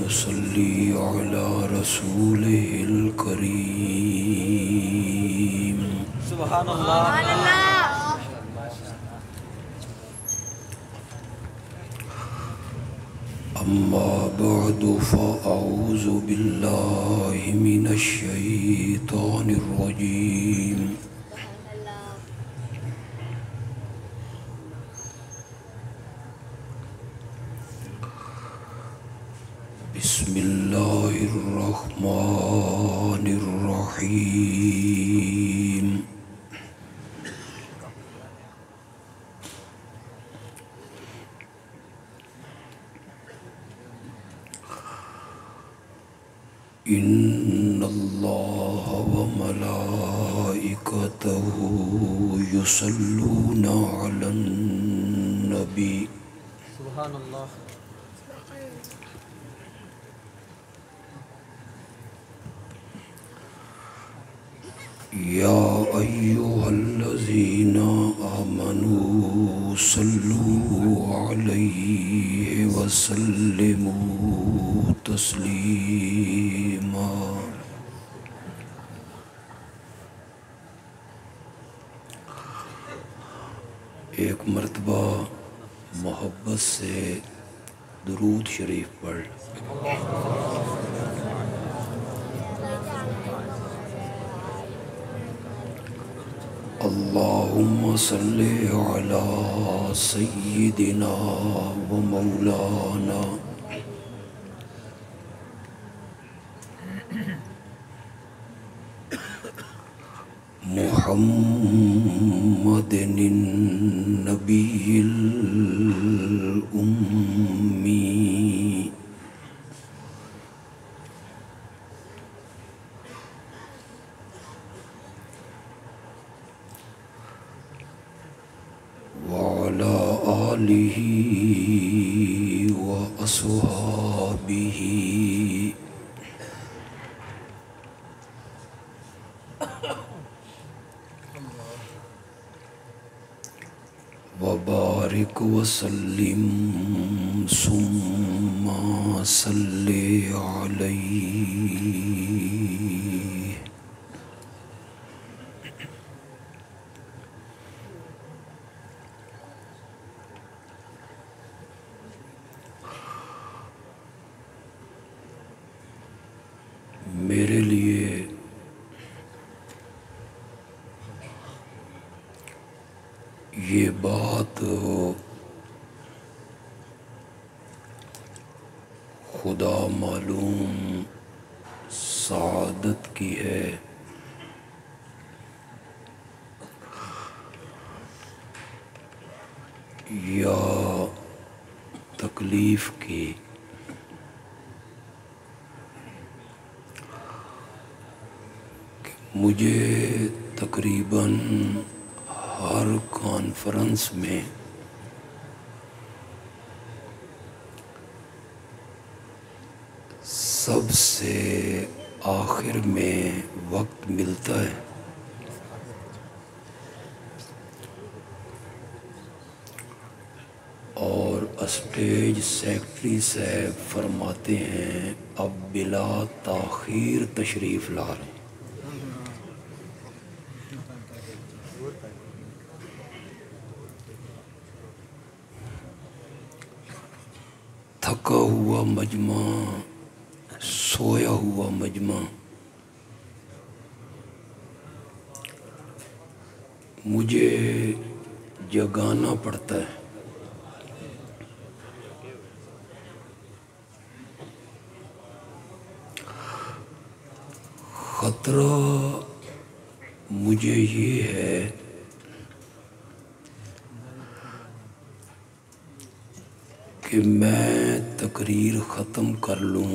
नसल्ली अला रसूलिहिल करीम। सुभान अल्लाह। अम्मा बअदु फ़अऊज़ु बिल्लाहि मिनश शैतानिर रजीम। बिस्मिल्लाहिर रहमानिर रहीम। इन्नल्लाह व मलाइकतहु युसल्लूना अलन नबी। सुभान अल्लाह। या अय्युहल्लज़ीना आमनू सल्लू अलैहि वसल्लिमू तस्लीमा। एक मर्तबा मोहब्बत से दुरूद शरीफ पढ़। अल्लाहुम्मा सल्ली अला सय्यिदिना व मौलाना मुहम्मदिन नबिय्यिल उम्मी व अला आलिहि व अस्हाबिहि वबारिक वसल्लिम सुम्मा सल्ली अलैहि। मेरे लिए ये बात खुदा मालूम सआदत की है या तकलीफ की। मुझे तकरीबन हर कॉन्फ्रेंस में सबसे आखिर में वक्त मिलता है और स्टेज सेक्रेटरी साहब फरमाते हैं अब बिला ताखीर तशरीफ़ ला रहे हैं। थका हुआ मजमा, सोया हुआ मजमा, मुझे जगाना पड़ता है। खतरा मुझे ये है कि मैं तकरीर ख़त्म कर लूँ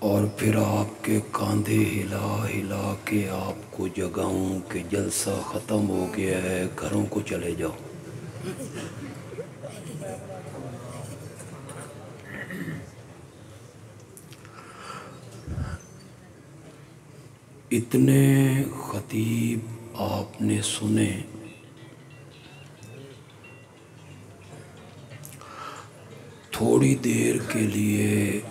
और फिर आपके कांधे हिला हिला के आपको जगाऊं कि जलसा ख़त्म हो गया है, घरों को चले जाओ। इतने ख़तीब आपने सुने थोड़ी देर के लिए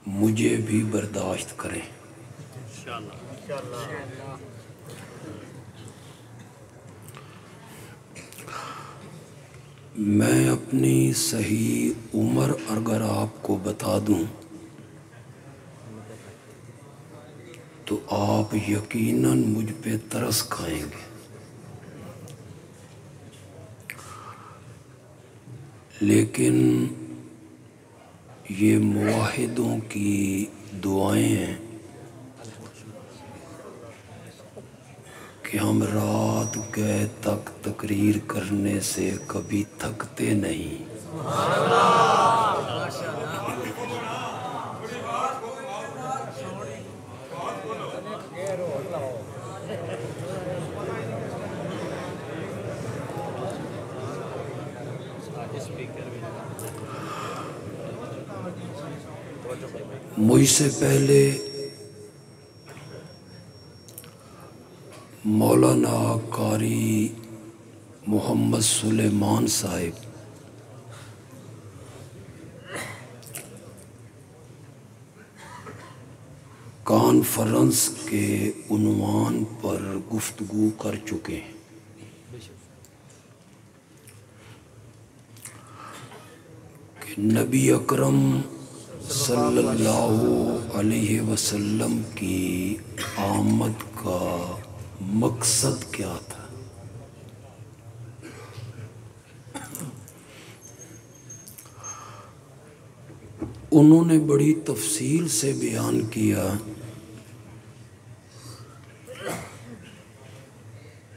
मुझे भी बर्दाश्त करें। मैं अपनी सही उम्र अगर आपको बता दूं तो आप यकीनन मुझ पे तरस खाएंगे। लेकिन ये मुवाहिदों की दुआएं हैं कि हम रात गए तक तकरीर करने से कभी थकते नहीं। मुझसे पहले मौलाना कारी मोहम्मद सुलेमान साहिब कॉन्फ्रेंस के उन्वान पर गुफ्तगू कर चुके हैं। कि नबी अकरम सल्लल्लाहु अलैहि वसल्लम की आमद का मकसद क्या था। उन्होंने बड़ी तफसील से बयान किया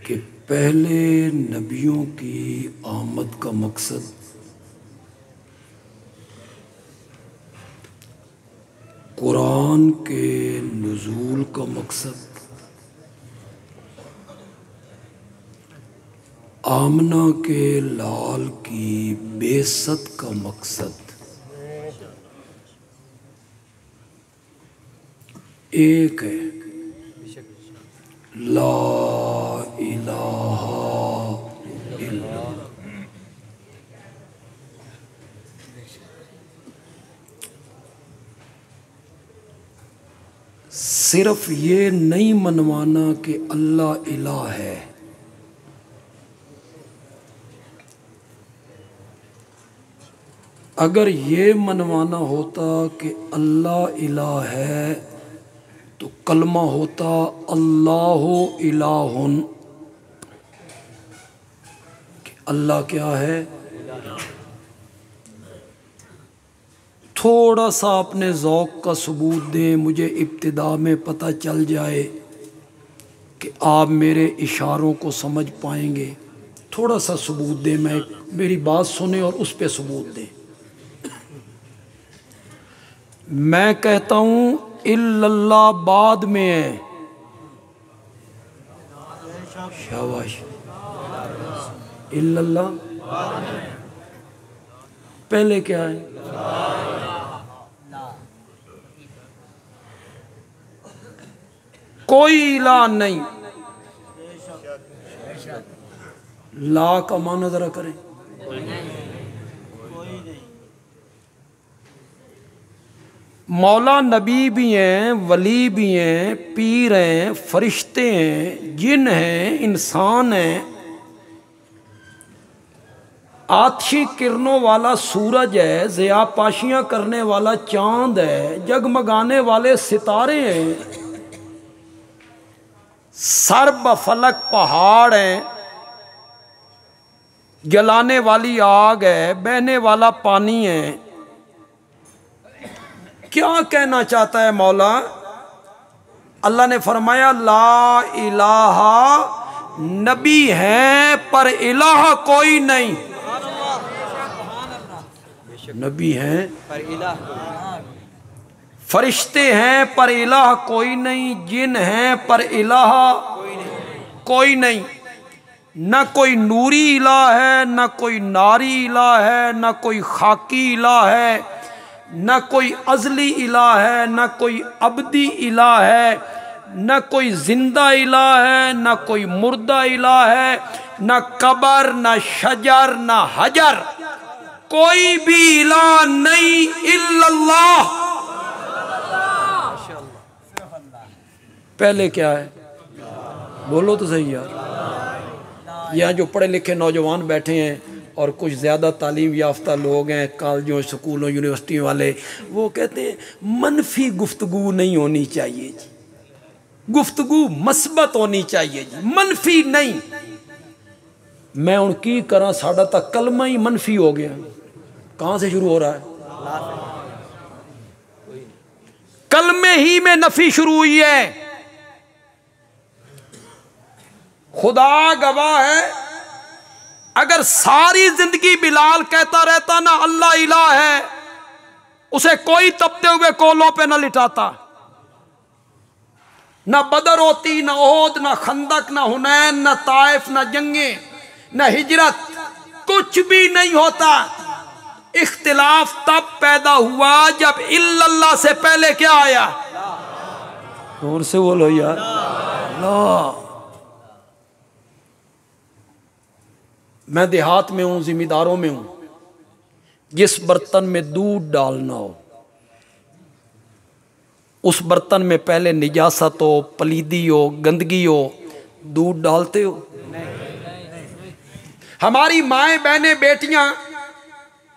कि पहले नबियों की आमद का मकसद कुरान के नुज़ूल का मकसद, आमना के लाल की बेइज्जत का मकसद एक है, ला इलाहा इल्लल्लाह। सिर्फ ये नहीं मनवाना कि अल्लाह इलाह है, अगर ये मनवाना होता कि अल्लाह इलाह है तो कलमा होता अल्लाहु इलाहुन, कि अल्लाह क्या है। थोड़ा सा अपने ज़ौक़ का सबूत दें, मुझे इब्तिदा में पता चल जाए कि आप मेरे इशारों को समझ पाएंगे। थोड़ा सा सबूत दें, मैं मेरी बात सुने और उस पे सबूत दें। मैं कहता हूँ इल्लल्लाह बाद में है, शाबाश, इल्लल्लाह पहले क्या है। कोई इलाह नहीं, ला का माना जरा करें। मौला नबी भी हैं, वली भी हैं, पीर हैं, फरिश्ते हैं, जिन हैं, इंसान हैं, आतिशी किरणों वाला सूरज है, ज़ियापाशियाँ करने वाला चांद है, जगमगाने वाले सितारे हैं, सर्ब फलक पहाड़ हैं, जलाने वाली आग है, बहने वाला पानी है। क्या कहना चाहता है मौला। अल्लाह ने फरमाया ला इलाहा, नबी हैं पर इलाह कोई नहीं। नबी हैं पर इलाह, फरिश्ते हैं पर इलाह कोई नहीं, जिन हैं पर इलाह कोई नहीं। न कोई नूरी इलाह है, न कोई नारी इलाह है, न कोई खाकी इलाह है, न कोई अज़ली इलाह है, न कोई अबदी इलाह है, न कोई जिंदा इलाह है, न कोई मुर्दा इलाह है, न कबर, न शजर, न हजर, कोई भी इलाह नहीं इल्लल्लाह। पहले क्या है, बोलो तो सही यार। यहाँ जो पढ़े लिखे नौजवान बैठे हैं और कुछ ज़्यादा तालीम याफ्ता लोग हैं, कॉलेजों स्कूलों यूनिवर्सिटियों वाले, वो कहते हैं मनफी गुफ्तगू नहीं होनी चाहिए जी, गुफ्तगू मस्बत होनी चाहिए जी, मनफी नहीं। मैं उनकी करा, साड़ा तक कलमा ही मनफी हो गया। कहाँ से शुरू हो रहा है? कलमे ही में नफी शुरू हुई है। खुदा गवाह है, अगर सारी जिंदगी बिलाल कहता रहता ना अल्लाह इलाह है, उसे कोई तपते हुए कोलों पे ना लिटाता। ना बदर होती, ना ओहद, ना खंदक, ना हुनैन, ना ताइफ, ना जंगे, ना हिजरत, कुछ भी नहीं होता। इख्तिलाफ तब पैदा हुआ जब इल्लल्लाह से पहले क्या आया? और से बोलो यार, अल्लाह। मैं देहात में हूं, जिम्मेदारों में हूं। जिस बर्तन में दूध डालना हो, उस बर्तन में पहले निजासत हो, पलीदी हो, गंदगी हो, दूध डालते हो? हमारी माएं, बहनें, बेटियां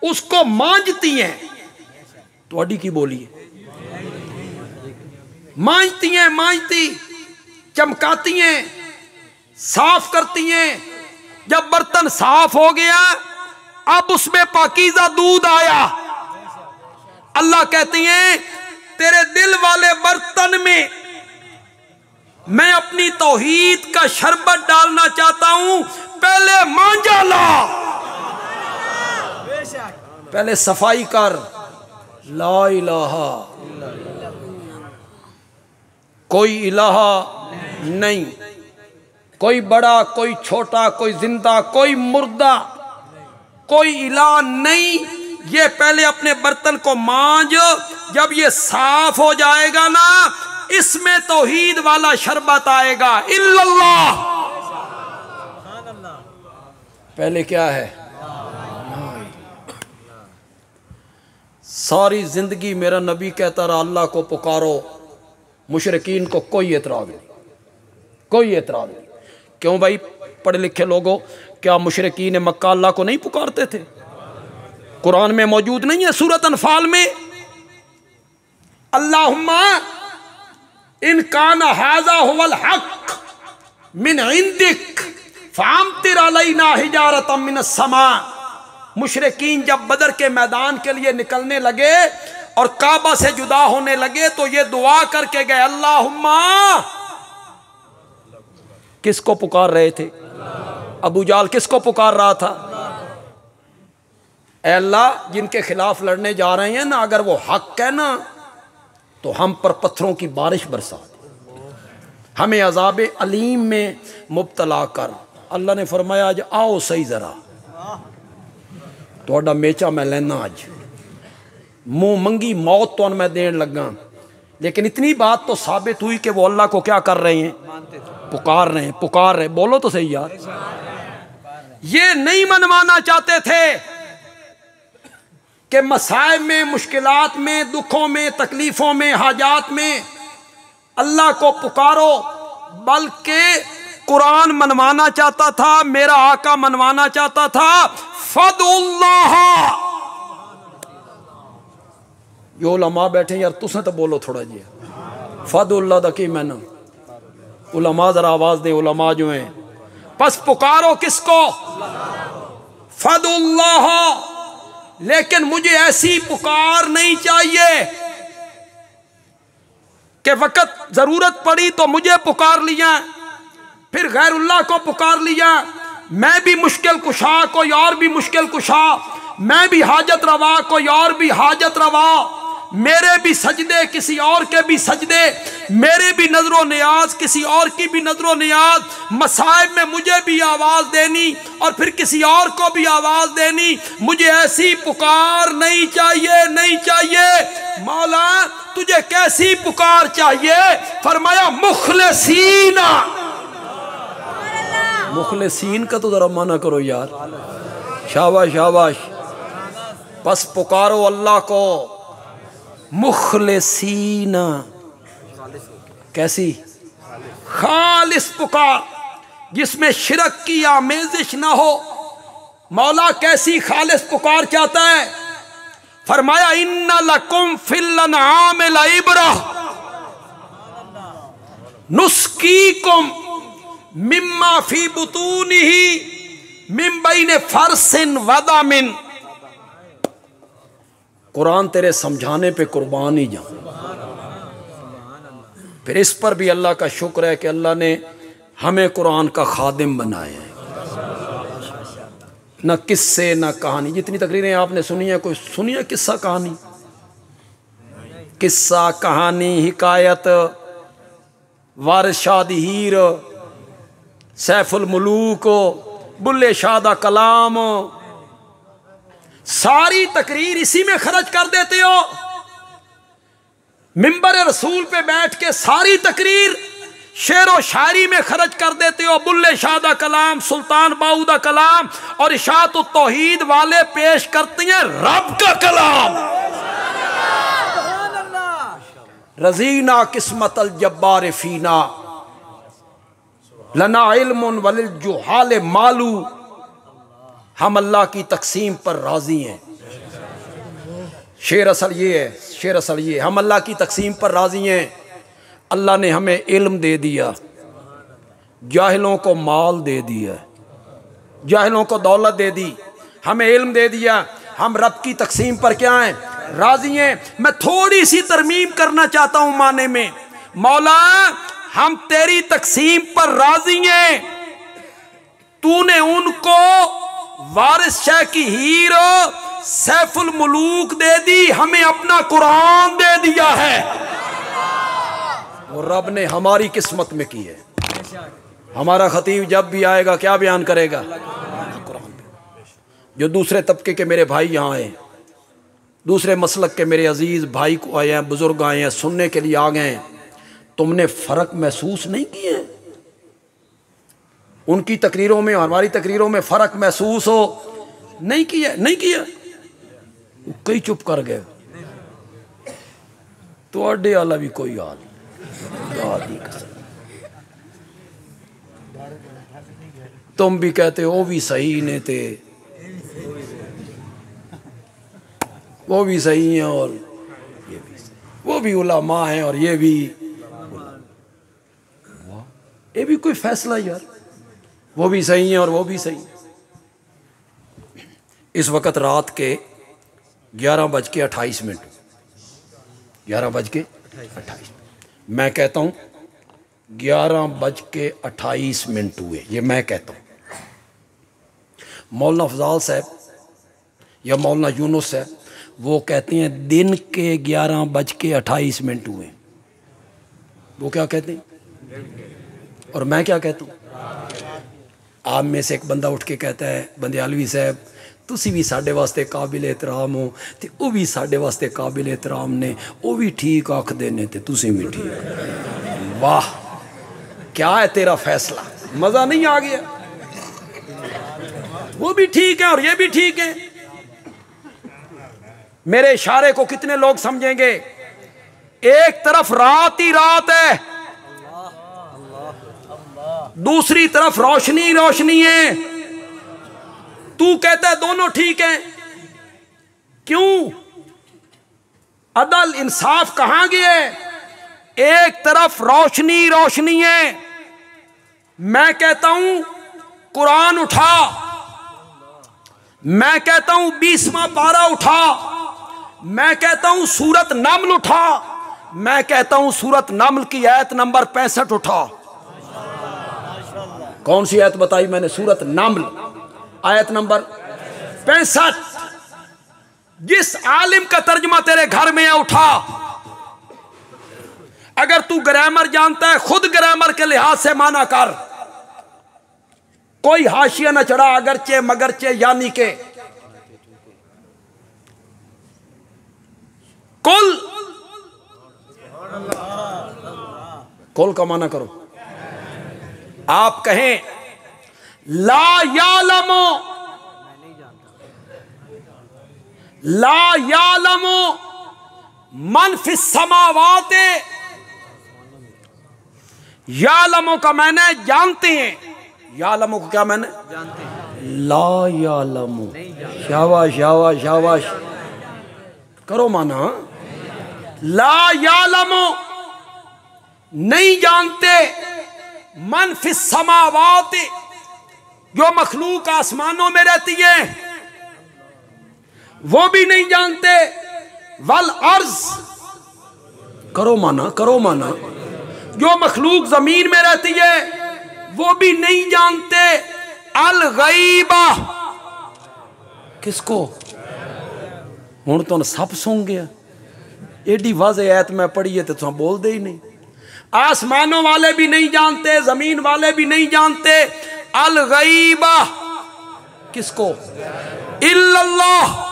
उसको मांजती हैं। थोड़ी की बोलिए, मांजती हैं, मांजती, चमकाती हैं, साफ करती हैं। जब बर्तन साफ हो गया, अब उसमें पाकीज़ा दूध आया। अल्लाह कहती हैं तेरे दिल वाले बर्तन में मैं अपनी तौहीद का शरबत डालना चाहता हूं, पहले मांझा ला, पहले सफाई कर। ला इलाहा, कोई इलाहा नहीं, कोई बड़ा, कोई छोटा, कोई जिंदा, कोई मुर्दा, कोई इलाह नहीं। ये पहले अपने बर्तन को मांज, जब ये साफ हो जाएगा ना, इसमें तौहीद वाला शरबत आएगा, इल्लल्लाह। पहले क्या है? सारी जिंदगी मेरा नबी कहता रहा अल्लाह को पुकारो, मुशरिकीन को कोई एतराज नहीं, कोई एतराज नहीं। क्यों भाई पढ़े लिखे लोगों, क्या मुशरिकीन मक्का अल्लाह को नहीं पुकारते थे? कुरान में मौजूद नहीं है? सूरत अनफाल में अल्लाहुम्मा इन कान हाज़ा हुवल हक मिन इंदिक फामतिर अलैना हिजारतम मिनस समा। मुशरिकीन जब बदर के मैदान के लिए निकलने लगे और काबा से जुदा होने लगे तो ये दुआ करके गए, अल्लाहुम्मा। किसको पुकार रहे थे? अबू जाल किसको पुकार रहा था? ऐ अल्लाह, जिनके खिलाफ लड़ने जा रहे हैं ना, अगर वो हक है ना तो हम पर पत्थरों की बारिश बरसा दे, हमें अजाब अलीम में मुब्तला कर। अल्लाह ने फरमाया आज आओ सही जरा, तो मेचा मैं लेना, अज मुंह मंगी मौत तो मैं देन लगा। लेकिन इतनी बात तो साबित हुई कि वो अल्लाह को क्या कर रहे हैं? पुकार रहे हैं, पुकार रहे। बोलो तो सही यार। ये नहीं मनवाना चाहते थे कि मसाइब में, मुश्किलात में, दुखों में, तकलीफों में, हाजात में अल्लाह को पुकारो, बल्कि कुरान मनवाना चाहता था, मेरा आका मनवाना चाहता था, फदुल्लाह। यो उलमा बैठे यार, तुसें तो बोलो थोड़ा जी, फदुल्लाह दा की मैंने उलमा जरा आवाज दे, उलमा जो हैं। बस पुकारो किसको? फदुल्लाह। लेकिन मुझे ऐसी पुकार नहीं चाहिए कि वक़्त जरूरत पड़ी तो मुझे पुकार लिया, फिर गैरुल्लाह को पुकार लिया। मैं भी मुश्किल कुशा, कोई और भी मुश्किल कुशा, मैं भी हाजत रवा, कोई और भी हाजत रवा, मेरे भी सजदे किसी और के भी सजदे, मेरे भी नजरो नियाज किसी और की भी नजरो नियाज। मसाइब में मुझे भी आवाज देनी और फिर किसी और को भी आवाज देनी। मुझे ऐसी पुकार नहीं चाहिए, नहीं चाहिए। मौला तुझे कैसी पुकार चाहिए? फरमाया मुखलिसीना। मुखलिसीन का तो जरा माना करो यार। शाबाश शाबाश। बस पुकारो अल्लाह को मुखलिसीन, कैसी खालिस पुकार जिसमें शिरक की आमेजिश ना हो। मौला कैसी खालिस पुकार चाहता है? फरमाया इन्ना लकुम फिल अनआम लइब्रा नुस्कीकुम मिम्मा फी बुतूनिही मिन बैन फरसिन वदामिन। कुरान तेरे समझाने पे कुर्बान ही जाऊं। फिर इस पर भी अल्लाह का शुक्र है कि अल्लाह ने हमें कुरान का खादिम बनाया है। न किस्से न कहानी। जितनी तकरीरें आपने सुनी है, कोई सुनी है किस्सा कहानी? किस्सा कहानी हिकायत वारिस शाह दी हीर, सैफुल मुलूक, बुल्ले शाह दा कलाम, सारी तकरीर इसी में खर्च कर देते हो। मिंबर रसूल पे बैठ के सारी तकरीर शेर व शायरी में खर्च कर देते हो। बुल्ले शाह दा कलाम, सुल्तान बाहू दा कलाम और इशाअत तौहीद वाले पेश करते हैं रब का कलाम। रजीना किस्मत अल जब्बार फीना लना इल्मुन वलिल जुहाल मालू। हम अल्लाह की तकसीम पर राजी हैं। शेर असल ये है, शेर असल ये, हम अल्लाह की तकसीम पर राजी हैं। अल्लाह ने हमें इल्म दे दिया, जाहिलों को माल दे दिया, जाहिलों को दौलत दे दी, हमें इल्म दे दिया। हम रब की तकसीम पर क्या हैं? राजी हैं। मैं थोड़ी सी तरमीम करना चाहता हूं माने में। मौला हम तेरी तकसीम पर राजी हैं। तूने उनको वारिस शाह की हीर सैफुल मुलूक दे दी, हमें अपना कुरान दे दिया है। वो रब ने हमारी किस्मत में की है। हमारा खतीब जब भी आएगा क्या बयान करेगा? कुरान पे। जो दूसरे तबके के मेरे भाई यहाँ आए, दूसरे मसलक के मेरे अजीज भाई को आए हैं, बुजुर्ग आए हैं, सुनने के लिए आ गए हैं, तुमने फर्क महसूस नहीं किए? उनकी तकरीरों में और हमारी तकरीरों में फर्क महसूस हो नहीं किया? नहीं किया, कई चुप कर गए। तो अड्डे वाला भी कोई हाल तुम भी कहते हो वो भी सही ने थे, वो भी सही हैं और ये भी सही, वो भी उलमा हैं और ये भी कोई फैसला यार। वो भी सही हैं और वो भी सही। इस वक्त रात के 11:28, 11:28। मैं कहता हूं 11:28 हुए, ये मैं कहता हूं। मौलाना अफजाल साहब या मौलाना यूनुस साहब वो कहते हैं दिन के 11:28 हुए। वो क्या कहते हैं और मैं क्या कहता हूं? आप में से एक बंदा उठ के कहता है बंदियालवी साहब तुसी भी साडे वास्ते काबिल एहतराम हो, ते वो भी साडे वास्ते काबिल एहतराम ने, वो भी ठीक आखदे ने ते तुसी भी ठीक। वाह क्या है तेरा फैसला, मजा नहीं आ गया? वो भी ठीक है और ये भी ठीक है। मेरे इशारे को कितने लोग समझेंगे? एक तरफ रात ही रात है, दूसरी तरफ रोशनी रोशनी है। तू कहता है दोनों ठीक हैं, क्यों? अदल इंसाफ कहां गए? एक तरफ रोशनी रोशनी है। मैं कहता हूं कुरान उठा, मैं कहता हूं 20वां पारा उठा, मैं कहता हूं सूरत नमल उठा, मैं कहता हूं सूरत नमल की आयत नंबर 65 उठा। कौन सी आयत बताई मैंने? सूरत नमल आयत नंबर 65। जिस आलिम का तर्जमा तेरे घर में है उठा। अगर तू ग्रामर जानता है खुद ग्रामर के लिहाज से माना कर, कोई हाशिया न चढ़ा अगरचे मगरचे यानी के। कुल का माना करो। आप कहें ला यालमो, ला यालमु मन फिस समावाते, यालमु का मैंने जानते हैं, यालमु को क्या मैंने जानते हैं, ला यालमु। शाबाश शाबाश शाबाश, करो माना। ला यालमु नहीं जानते, मन फिस समावाते जो मखलूक आसमानों में रहती है वो भी नहीं जानते, वल अर्ज, करो माना करो माना, जो मखलूक जमीन में रहती है वो भी नहीं जानते, अल गईबा, किसको? हुण तो सब सुन गया, एडी वाज़ेह आयत मैं पढ़ी है तो तुम बोल दे ही नहीं। आसमानों वाले भी नहीं जानते, जमीन वाले भी नहीं जानते, अल गईबा, किसको? इल्लल्लाह।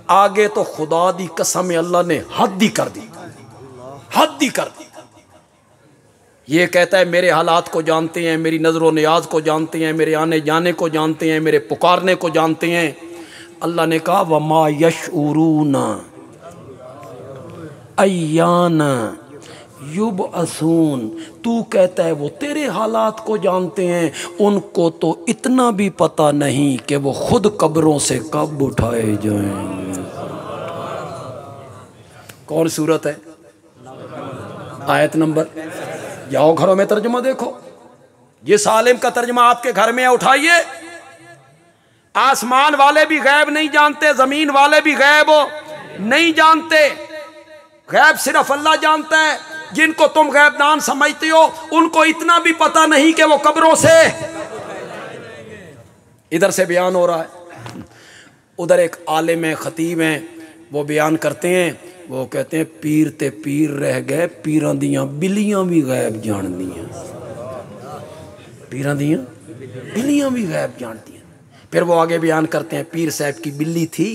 आगे तो खुदा दी कसम अल्लाह ने हद ही कर दी, हद ही कर दी। ये कहता है मेरे हालात को जानते हैं, मेरी नजर नियाज को जानते हैं, मेरे आने जाने को जानते हैं, मेरे पुकारने को जानते हैं। अल्लाह ने कहा वमा यशउरूना अय्याना युबअसून, तू कहता है वो तेरे हालात को जानते हैं, उनको तो इतना भी पता नहीं कि वो खुद कब्रों से कब उठाए जाएंगे। कौन सूरत है? आयत नंबर, जाओ घरों में तर्जुमा देखो, ये सालिम का तर्जुमा आपके घर में उठाइए। आसमान वाले भी गैब नहीं जानते, जमीन वाले भी गैब नहीं जानते, गैब सिर्फ अल्लाह जानता है। जिनको तुम गैबदान समझते हो उनको इतना भी पता नहीं कि वो कब्रों से, इधर से बयान हो रहा है, उधर एक आलिम है, खतीब हैं, वो बयान करते हैं, वो कहते हैं पीर ते पीर रह गए, पीरां दियां बिल्लियां भी गैब जान दियां, पीरां दियां बिल्लियां भी गैब जानती हैं। फिर वो आगे बयान करते हैं पीर साहब की बिल्ली थी,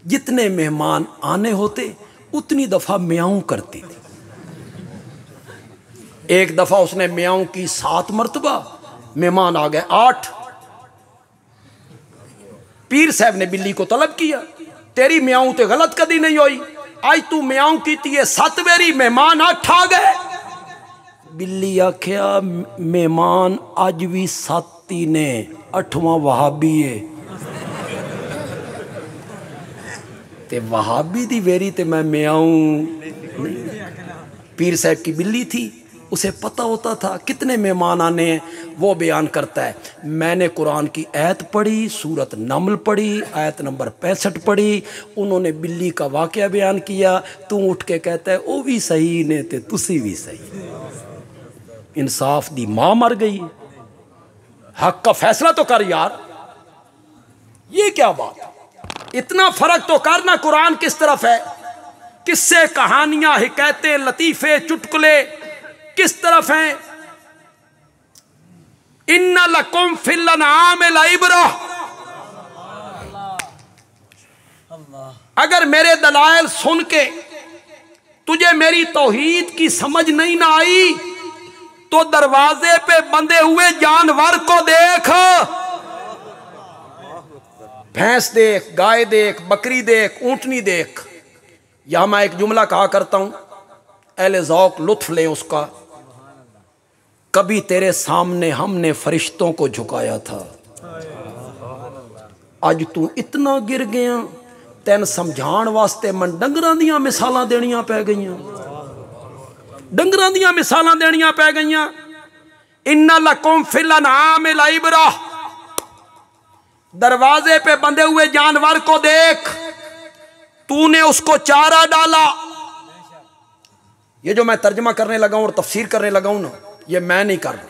जितने मेहमान आने होते उतनी दफा म्याऊं करती थी। एक दफा उसने म्याऊं की 7 मरतबा, मेहमान आ गए 8। पीर साहब ने बिल्ली को तलब किया, तेरी म्याऊं तो गलत कदी नहीं हुई, आज तू म्याऊं की थी 7 बेरी, मेहमान 8 आ गए। बिल्ली आख्या मेहमान अज भी 7 ही ने, 8वां वहाबी है, ते वहाबी दी वेरी ते मैं म्याऊं। पीर साहब की बिल्ली थी, उसे पता होता था कितने मेहमान आने हैं। वो बयान करता है मैंने कुरान की आयत पढ़ी, सूरत नमल पढ़ी, आयत नंबर 65 पढ़ी, उन्होंने बिल्ली का वाकया बयान किया, तू उठ के कहता है वो भी सही ने ते तुसी भी सही। इंसाफ दी मां मर गई, हक का फैसला तो कर यार, ये क्या बात, इतना फर्क तो करना। कुरान किस तरफ है, किस्से कहानियां हिकायतें लतीफे चुटकुले किस तरफ हैं। इन्ना लकुम फिल अनआम लइब्रा, अगर मेरे दलाइल सुन के तुझे मेरी तौहीद की समझ नहीं ना आई तो दरवाजे पे बंधे हुए जानवर को देख, भैंस देख, गाय देख, बकरी देख, ऊंटनी देख। यहां मैं एक जुमला कहा करता हूं, अहले ज़ौक़ लुत्फ लें उसका। कभी तेरे सामने हमने फरिश्तों को झुकाया था, अज तू इतना गिर गया, तैन समझाण वास्ते मन डंगरां दियां मिसालां देनियां पै गईयां, डंगरां दियां मिसालां देनियां पै गईयां। इन्ना लकुम फिल अनआम लइब्रा, दरवाजे पे बंधे हुए जानवर को देख, तूने उसको चारा डाला। ये जो मैं तर्जमा करने लगा हूं और तफसीर करने लगा हूं ना, ये मैं नहीं कर रहा,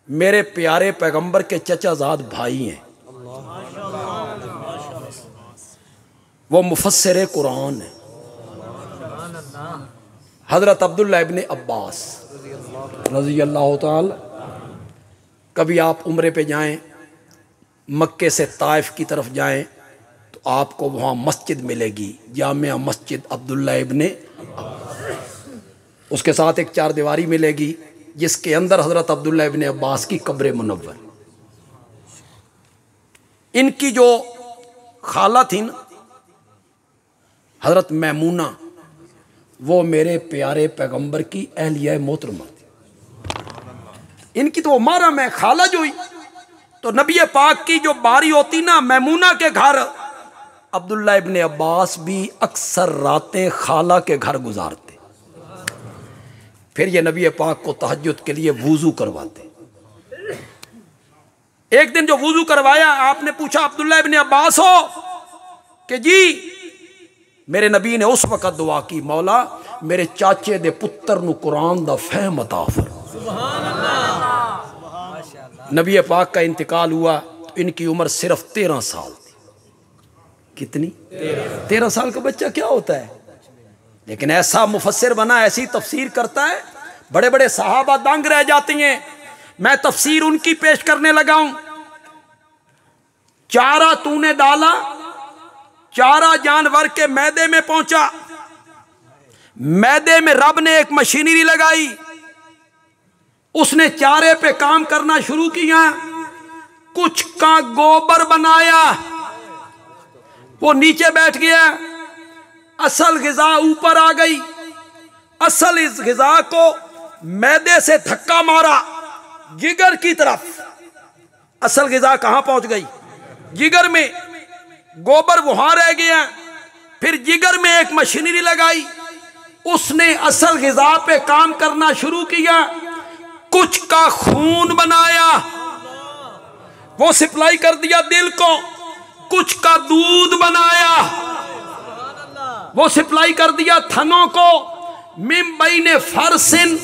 मेरे प्यारे पैगंबर के चचाजाद भाई हैं, वो मुफस्सिर कुरान है, हजरत अब्दुल्लाह इब्ने अब्बास रज़ी अल्लाह ताला। कभी आप उम्रे पे जाएं, मक्के से ताइफ की तरफ जाएं तो आपको वहाँ मस्जिद मिलेगी, जामिया मस्जिद अब्दुल्लाह इब्ने अब्बास, उसके साथ एक 4 दीवारी मिलेगी जिसके अंदर हज़रत अब्दुल्लाह इब्ने अब्बास की कब्र मुनव्वर। इनकी जो खाला थी ना हजरत मैमूना, वो मेरे प्यारे पैगंबर की अहलिया मोहतरमा थी। इनकी तो महरम है, खाला जो ही। तो नबी पाक की जो बारी होती ना मैमूना के घर, अब्दुल्ला इब्ने अब्बास भी अक्सर रातें खाला के घर गुजारते। फिर ये नबी पाक को तहज्जुद के लिए वुजू करवाते। एक दिन जो वुजू करवाया, आपने पूछा अब्दुल्ला इब्ने अब्बास हो कि जी, मेरे नबी ने उस वक्त दुआ की, मौला मेरे चाचे दे पुत्र नु कुरान दा फहम अता फरमा। नबी पाक का इंतकाल हुआ तो इनकी उम्र सिर्फ 13 साल थी। कितनी? 13 साल का बच्चा क्या होता है? लेकिन ऐसा मुफस्सिर बना, ऐसी तफसीर करता है, बड़े बड़े सहाबा दंग रह जाती हैं। मैं तफसीर उनकी पेश करने लगा हूं। चारा तूने डाला, चारा जानवर के मैदे में पहुंचा, मैदे में रब ने एक मशीनरी लगाई, उसने चारे पे काम करना शुरू किया, कुछ का गोबर बनाया, वो नीचे बैठ गया, असल ग़िज़ा ऊपर आ गई। असल इस ग़िज़ा को मैदे से धक्का मारा जिगर की तरफ। असल ग़िज़ा कहां पहुंच गई? जिगर में। गोबर वहां रह गया। फिर जिगर में एक मशीनरी लगाई, उसने असल ग़िज़ा पे काम करना शुरू किया, कुछ का खून बनाया, वो सप्लाई कर दिया दिल को। कुछ का दूध बनाया, वो सप्लाई कर दिया थनों को। मिम बैने फरसिन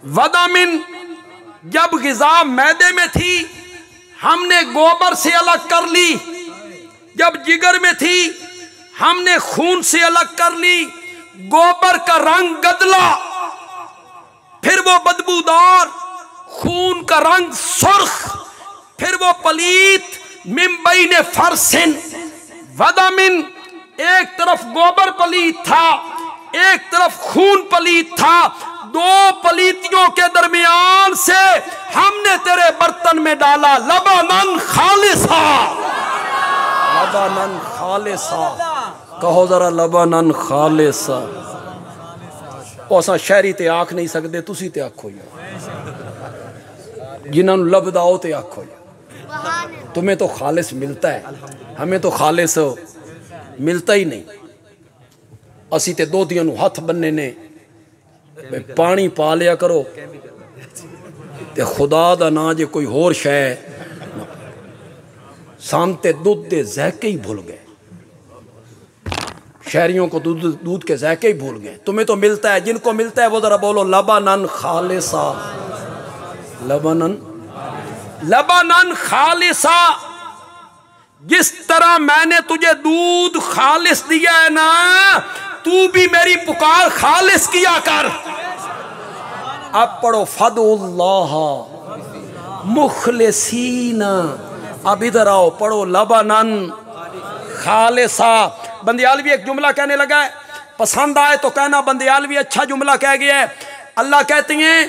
वदमिन, जब ग़िज़ा मैदे में थी हमने गोबर से अलग कर ली, जब जिगर में थी हमने खून से अलग कर ली। गोबर का रंग गदला, फिर वो बदबूदार, खून का रंग सुर्ख, फिर वो पलीत। मिम बैने फरसिन वदमिन, एक तरफ गोबर पलीत था, एक तरफ खून पलीत था। दो पलीतियों के दरमियान से हमने तेरे बर्तन में डाला लबनन खालिसा। लबनन खालिसा, कहो जरा लबनन खालिसा। शहरी ते आख नहीं सकते, तुसी ते आखो, जिन्होंने लभदा हो ते आखो। तुम्हें तो खालिस मिलता है, हमें तो खालिस मिलता ही नहीं। असी ते दोधियां नूं हथ बन्ने ने, पानी पा लिया करो, ते खुदा दा ना जे कोई होर शै। सामते दूध के ज़ायके ही भूल गए, शहरियों को दूध के ज़ायके ही भूल गए। तुम्हें तो मिलता है, जिनको मिलता है वो जरा बोलो लबनन खालिसा। लबनन, लबनन खालिसा। जिस तरह मैंने तुझे दूध खालिस दिया है ना, तू भी मेरी पुकार खालिस किया कर। अब पढ़ो फदुल्लाह मुखलिसीना। अब इधर आओ, पढ़ो लबनन खालिसा। बंदियालवी एक जुमला कहने लगा है, पसंद आए तो कहना बंदियालवी अच्छा जुमला कह गया है। अल्लाह कहती हैं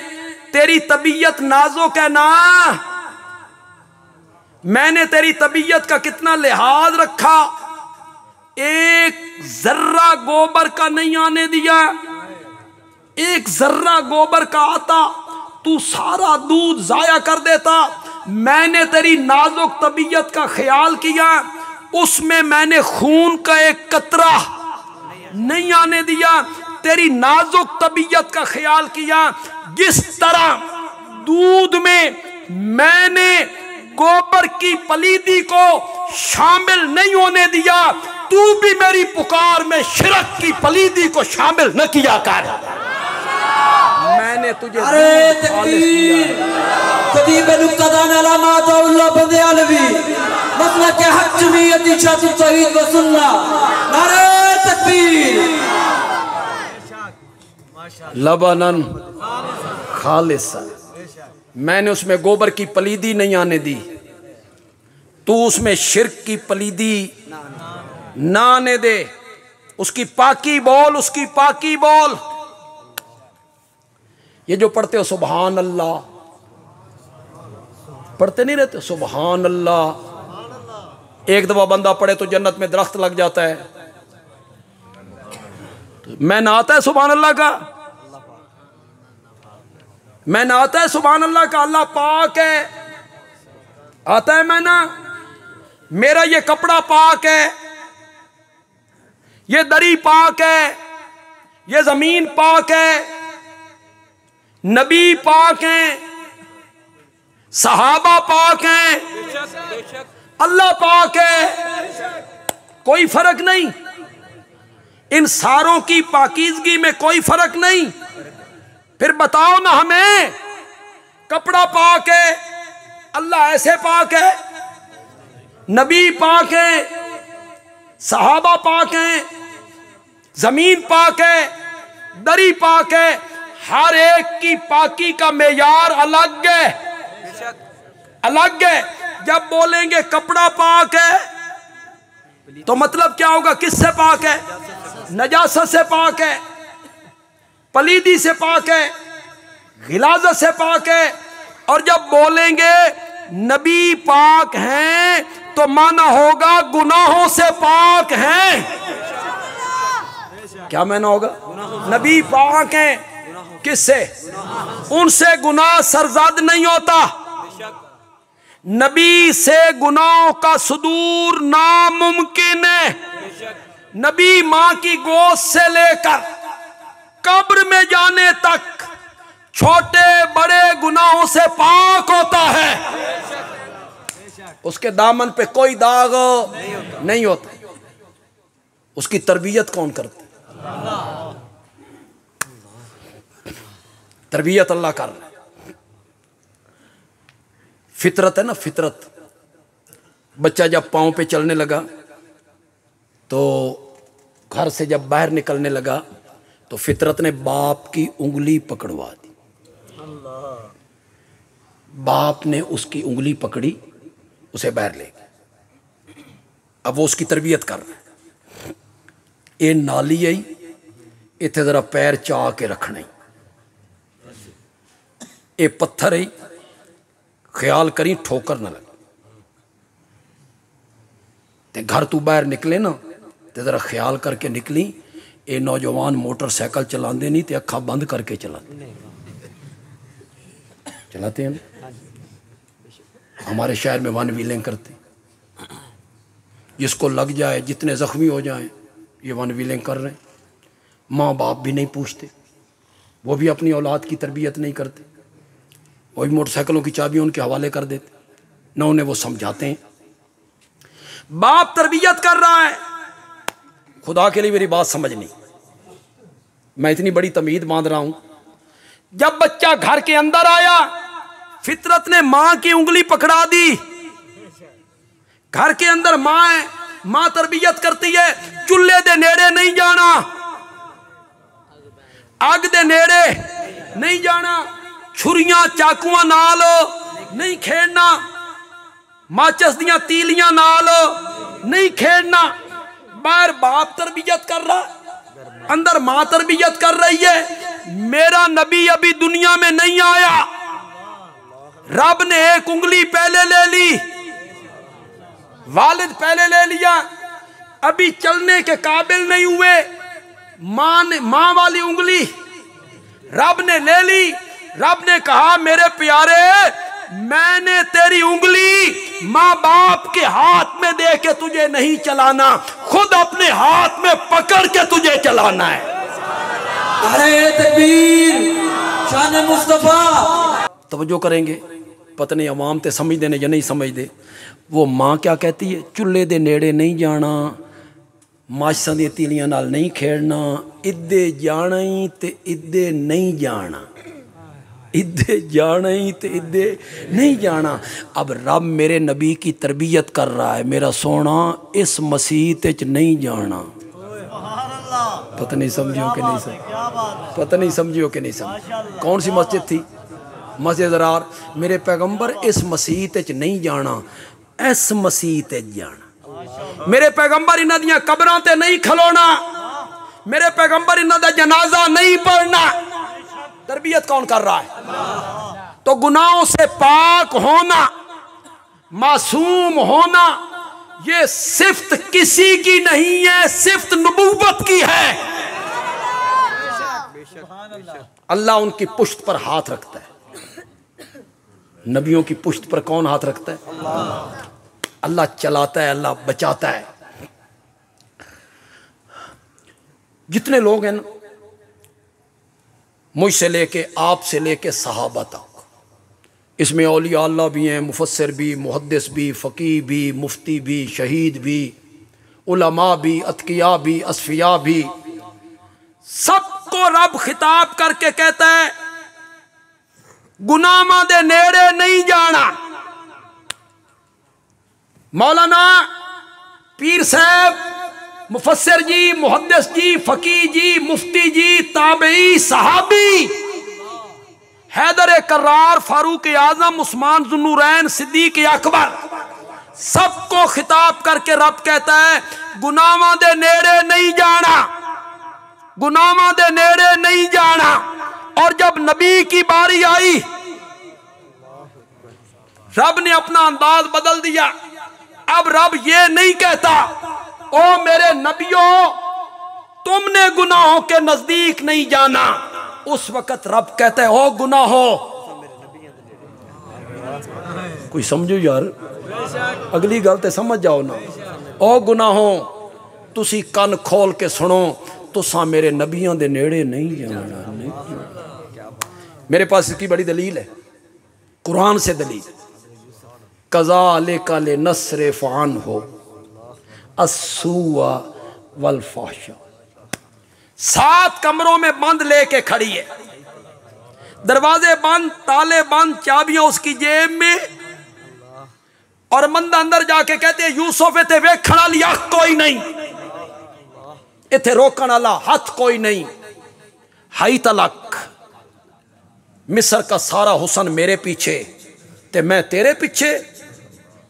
तेरी तबीयत नाजुक है ना, मैंने तेरी तबीयत का कितना लिहाज रखा, एक जर्रा गोबर का नहीं आने दिया। एक जर्रा गोबर का आता तू सारा दूध जाया कर देता। मैंने तेरी नाजुक तबीयत का ख्याल किया, उसमें मैंने खून का एक कतरा नहीं आने दिया। तेरी नाजुक तबीयत का ख्याल किया। जिस तरह दूध में मैंने गोबर की पलीदी को शामिल नहीं होने दिया, तू भी मेरी पुकार में शिरक की पलीदी को शामिल न किया कर। मैंने तुझे अरे तकबीर कदी बेनुक्तादान अलामात अल्लाह बंदे अलवी मसला के हक जमीयत इशात तौहीद व सुन्नाह। नारे तकबीर। लबनन खालिसा, मैंने उसमें गोबर की पलीदी नहीं आने दी, तू उसमें शिर्क की पलीदी ना आने दे। उसकी पाकी बोल, उसकी पाकी बोल। ये जो पढ़ते हो सुभान अल्लाह, पढ़ते नहीं रहते सुभान अल्लाह, एक दफा बंदा पढ़े तो जन्नत में दरख्त लग जाता है। मैं नहाता है सुभान अल्लाह का, मैं नहाता है सुभान अल्लाह का, अल्लाह पाक है, आता है मैं ना, मेरा ये कपड़ा पाक है, ये दरी पाक है, ये जमीन पाक है, नबी पाक हैं, सहाबा पाक हैं, अल्लाह पाक है, कोई फर्क नहीं, इन सारों की पाकीज़गी में कोई फर्क नहीं। फिर बताओ ना हमें, कपड़ा पाक है, अल्लाह ऐसे पाक है, नबी पाक है, सहाबा पाक हैं, जमीन पाक है, दरी पाक है, हर एक की पाकी का मेयार अलग है, अलग है। जब बोलेंगे कपड़ा पाक है तो मतलब क्या होगा, किससे पाक है? नजासत से पाक है, पलीदी से पाक है, गिलाजत से पाक है। और जब बोलेंगे नबी पाक हैं तो माना होगा गुनाहों से पाक हैं। क्या माना होगा? नबी पाक हैं किससे? उनसे गुनाह सरजद नहीं होता। नबी से गुनाहों का सुदूर नामुमकिन है। नबी मां की गोद से लेकर कब्र में जाने तक छोटे बड़े गुनाहों से पाक होता है। उसके दामन पे कोई दाग नहीं होता। उसकी तरबियत कौन करता? तरबियत अल्लाह कर रहा है। फितरत है ना, फितरत। बच्चा जब पांव पे चलने लगा तो घर से जब बाहर निकलने लगा तो फितरत ने बाप की उंगली पकड़वा दी। बाप ने उसकी उंगली पकड़ी, उसे बाहर ले गया। अब वो उसकी तरबियत कर रहा है। ये नाली आई, इतने जरा पैर चा के रखना, ये पत्थर आई, ख्याल करी ठोकर ना लगे। ते घर तू बाहर निकले ना तो जरा ख्याल करके निकली। ये नौजवान मोटरसाइकिल चलाते नहीं, तो अखा बंद करके चलाते हैं। हमारे शहर में वन व्हीलिंग करते, जिसको लग जाए, जितने जख्मी हो जाएं, ये वन व्हीलिंग कर रहे हैं। माँ बाप भी नहीं पूछते, वो भी अपनी औलाद की तरबियत नहीं करते। वही मोटरसाइकिलों की चाबी उनके हवाले कर देते, न उन्हें वो समझाते हैं। बाप तरबियत कर रहा है। खुदा के लिए मेरी बात समझनी, मैं इतनी बड़ी तमीद बांध रहा हूं। जब बच्चा घर के अंदर आया, फितरत ने मां की उंगली पकड़ा दी। घर के अंदर मां है, मां तरबियत करती है, चूल्हे दे नेड़े नहीं जाना, अग दे नेड़े नहीं जाना, छुरियां चाकुआं नाल नहीं खेड़ना, माचस दियां तीलियां नाल नहीं खेड़ना। बाहर बाप तरबियत कर रहा, अंदर मां तरबियत कर रही है। मेरा नबी अभी दुनिया में नहीं आया, रब ने एक उंगली पहले ले ली, वालिद पहले ले लिया, अभी चलने के काबिल नहीं हुए। मां वाली उंगली रब ने ले ली। रब ने कहा मेरे प्यारे, मैंने तेरी उंगली मां बाप के हाथ में दे के तुझे नहीं चलाना, खुद अपने हाथ में पकड़ के तुझे चलाना है। अरे तकबीर, शान मुस्तफा। तवज्जो करेंगे, पता नहीं अवाम ते समझते ने या नहीं समझते। वो माँ क्या कहती है? चूल्हे दे नेड़े नहीं जाना, माशां दी तीलियां नाल नहीं खेड़ना, इद्दे जाना ही ते इद्दे नहीं जाना, इद्दे जाना ही ते इद्दे नहीं जाना। अब रब मेरे नबी की तरबियत कर रहा है, मेरा सोना इस मसीह च नहीं जाना। पता नहीं समझियो कि नहीं समझ, पता नहीं समझियो कि नहीं समझ। कौन सी मस्जिद थी? मस्जिद ज़रार। मेरे पैगंबर इस मसीह च नहीं जाना, इस मसीह च जाना। मेरे पैगंबर इन्हां दियां कब्रां ते नहीं खलोना, मेरे पैगंबर इन्हां दा जनाजा नहीं पढ़ना। तरबियत कौन कर रहा है? तो गुनाहों से पाक होना, मासूम होना, ये सिफ्त किसी की नहीं है, सिफ्त नबूवत की है। अल्लाह उनकी पुश्त पर हाथ रखता है। नबियों की पुश्त पर कौन हाथ रखता है? अल्लाह चलाता है, अल्लाह बचाता है। जितने लोग हैं मुझसे लेके, आप से लेके सहाबा तक, इसमें औलिया अल्लाह भी हैं, मुफस्सिर भी, मुहद्दिस भी, फ़कीह भी, मुफ्ती भी, शहीद भी, उलमा भी, अतकिया भी, असफिया भी, सबको रब खिताब करके कहता है गुनामा दे नेड़े नहीं जाना। मौलाना, पीर साहब, मुफस्सिर जी, मुहद्दिस जी, फकीह जी, मुफ्ती जी, ताबई, सहाबी, हैदर कर्रार, फारूक आजम, उस्मान जुन्नूरैन, सिद्दीक अकबर, सबको खिताब करके रब कहता है गुनामा दे नेड़े नहीं जाना, गुनामा दे नेड़े नहीं जाना। और जब नबी की बारी आई, रब ने अपना अंदाज बदल दिया। अब रब ये नहीं कहता ओ मेरे नबियों तुमने गुनाहों के नजदीक नहीं जाना। उस वक्त रब कहता है ओ गुनाहों, कोई समझो यार, अगली गल ते समझ जाओ ना। ओ गुनाहों तुसी कन खोल के सुनो, तुसा मेरे नबियों दे नेड़े नहीं जाना। मेरे पास इसकी बड़ी दलील है, कुरान से दलील। कज़ालिका लिनस्रिफ़ अन्हु अस्सूअ वल फ़हशा। 7 कमरों में बंद लेके खड़ी है, दरवाजे बंद, ताले बंद, चाबियां उसकी जेब में, और बंदा अंदर जाके कहते हैं यूसुफ इत्थे वेखण वाली अख कोई नहीं, इत्थे रोकण वाला हथ कोई नहीं। हाई तलक मिस्र का सारा हुसन मेरे पीछे ते मैं तेरे पीछे,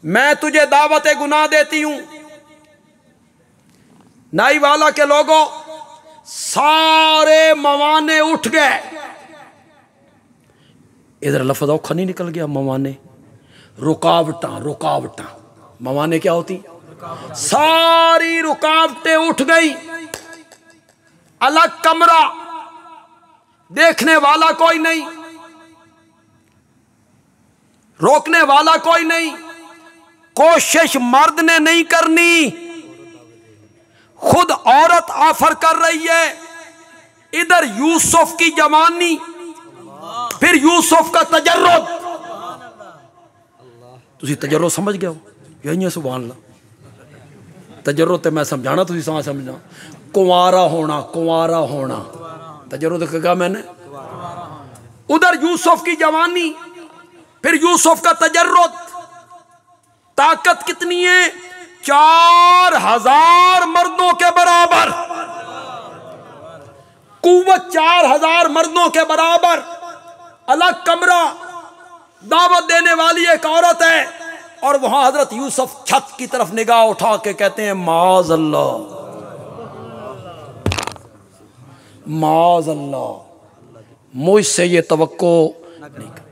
मैं तुझे दावत गुनाह देती हूं। नाई वाला के लोगों सारे मवाने उठ गए। इधर लफ्ज औखा नहीं निकल गया, मवाने, रुकावटां, रुकावटां। मवाने क्या होती? सारी रुकावटें उठ गई। अलग कमरा, देखने वाला कोई नहीं, रोकने वाला कोई नहीं, कोशिश मर्द ने नहीं करनी, खुद औरत ऑफर कर रही है। इधर यूसुफ की जवानी, फिर यूसुफ का तजर्रुद। तुसी तजर्रुद समझ गए हो? यही है सुभान अल्लाह। तजर्रुद ते मैं समझाना, तुसी समझ समझना। कुंवारा होना, कुंवारा होना, तजर्रुद कहा मैंने। उधर यूसुफ की जवानी, फिर यूसुफ का तजर्रुद। ताकत कितनी है? 4000 मर्दों के बराबर कुव्वत, 4000 मर्दों के बराबर। अलग कमरा, दावत देने वाली एक औरत है, और वहां हजरत यूसुफ छत की तरफ निगाह उठा के कहते हैं माज अल्लाह, माज अल्लाह, मुझसे ये तवक्को नहीं कर।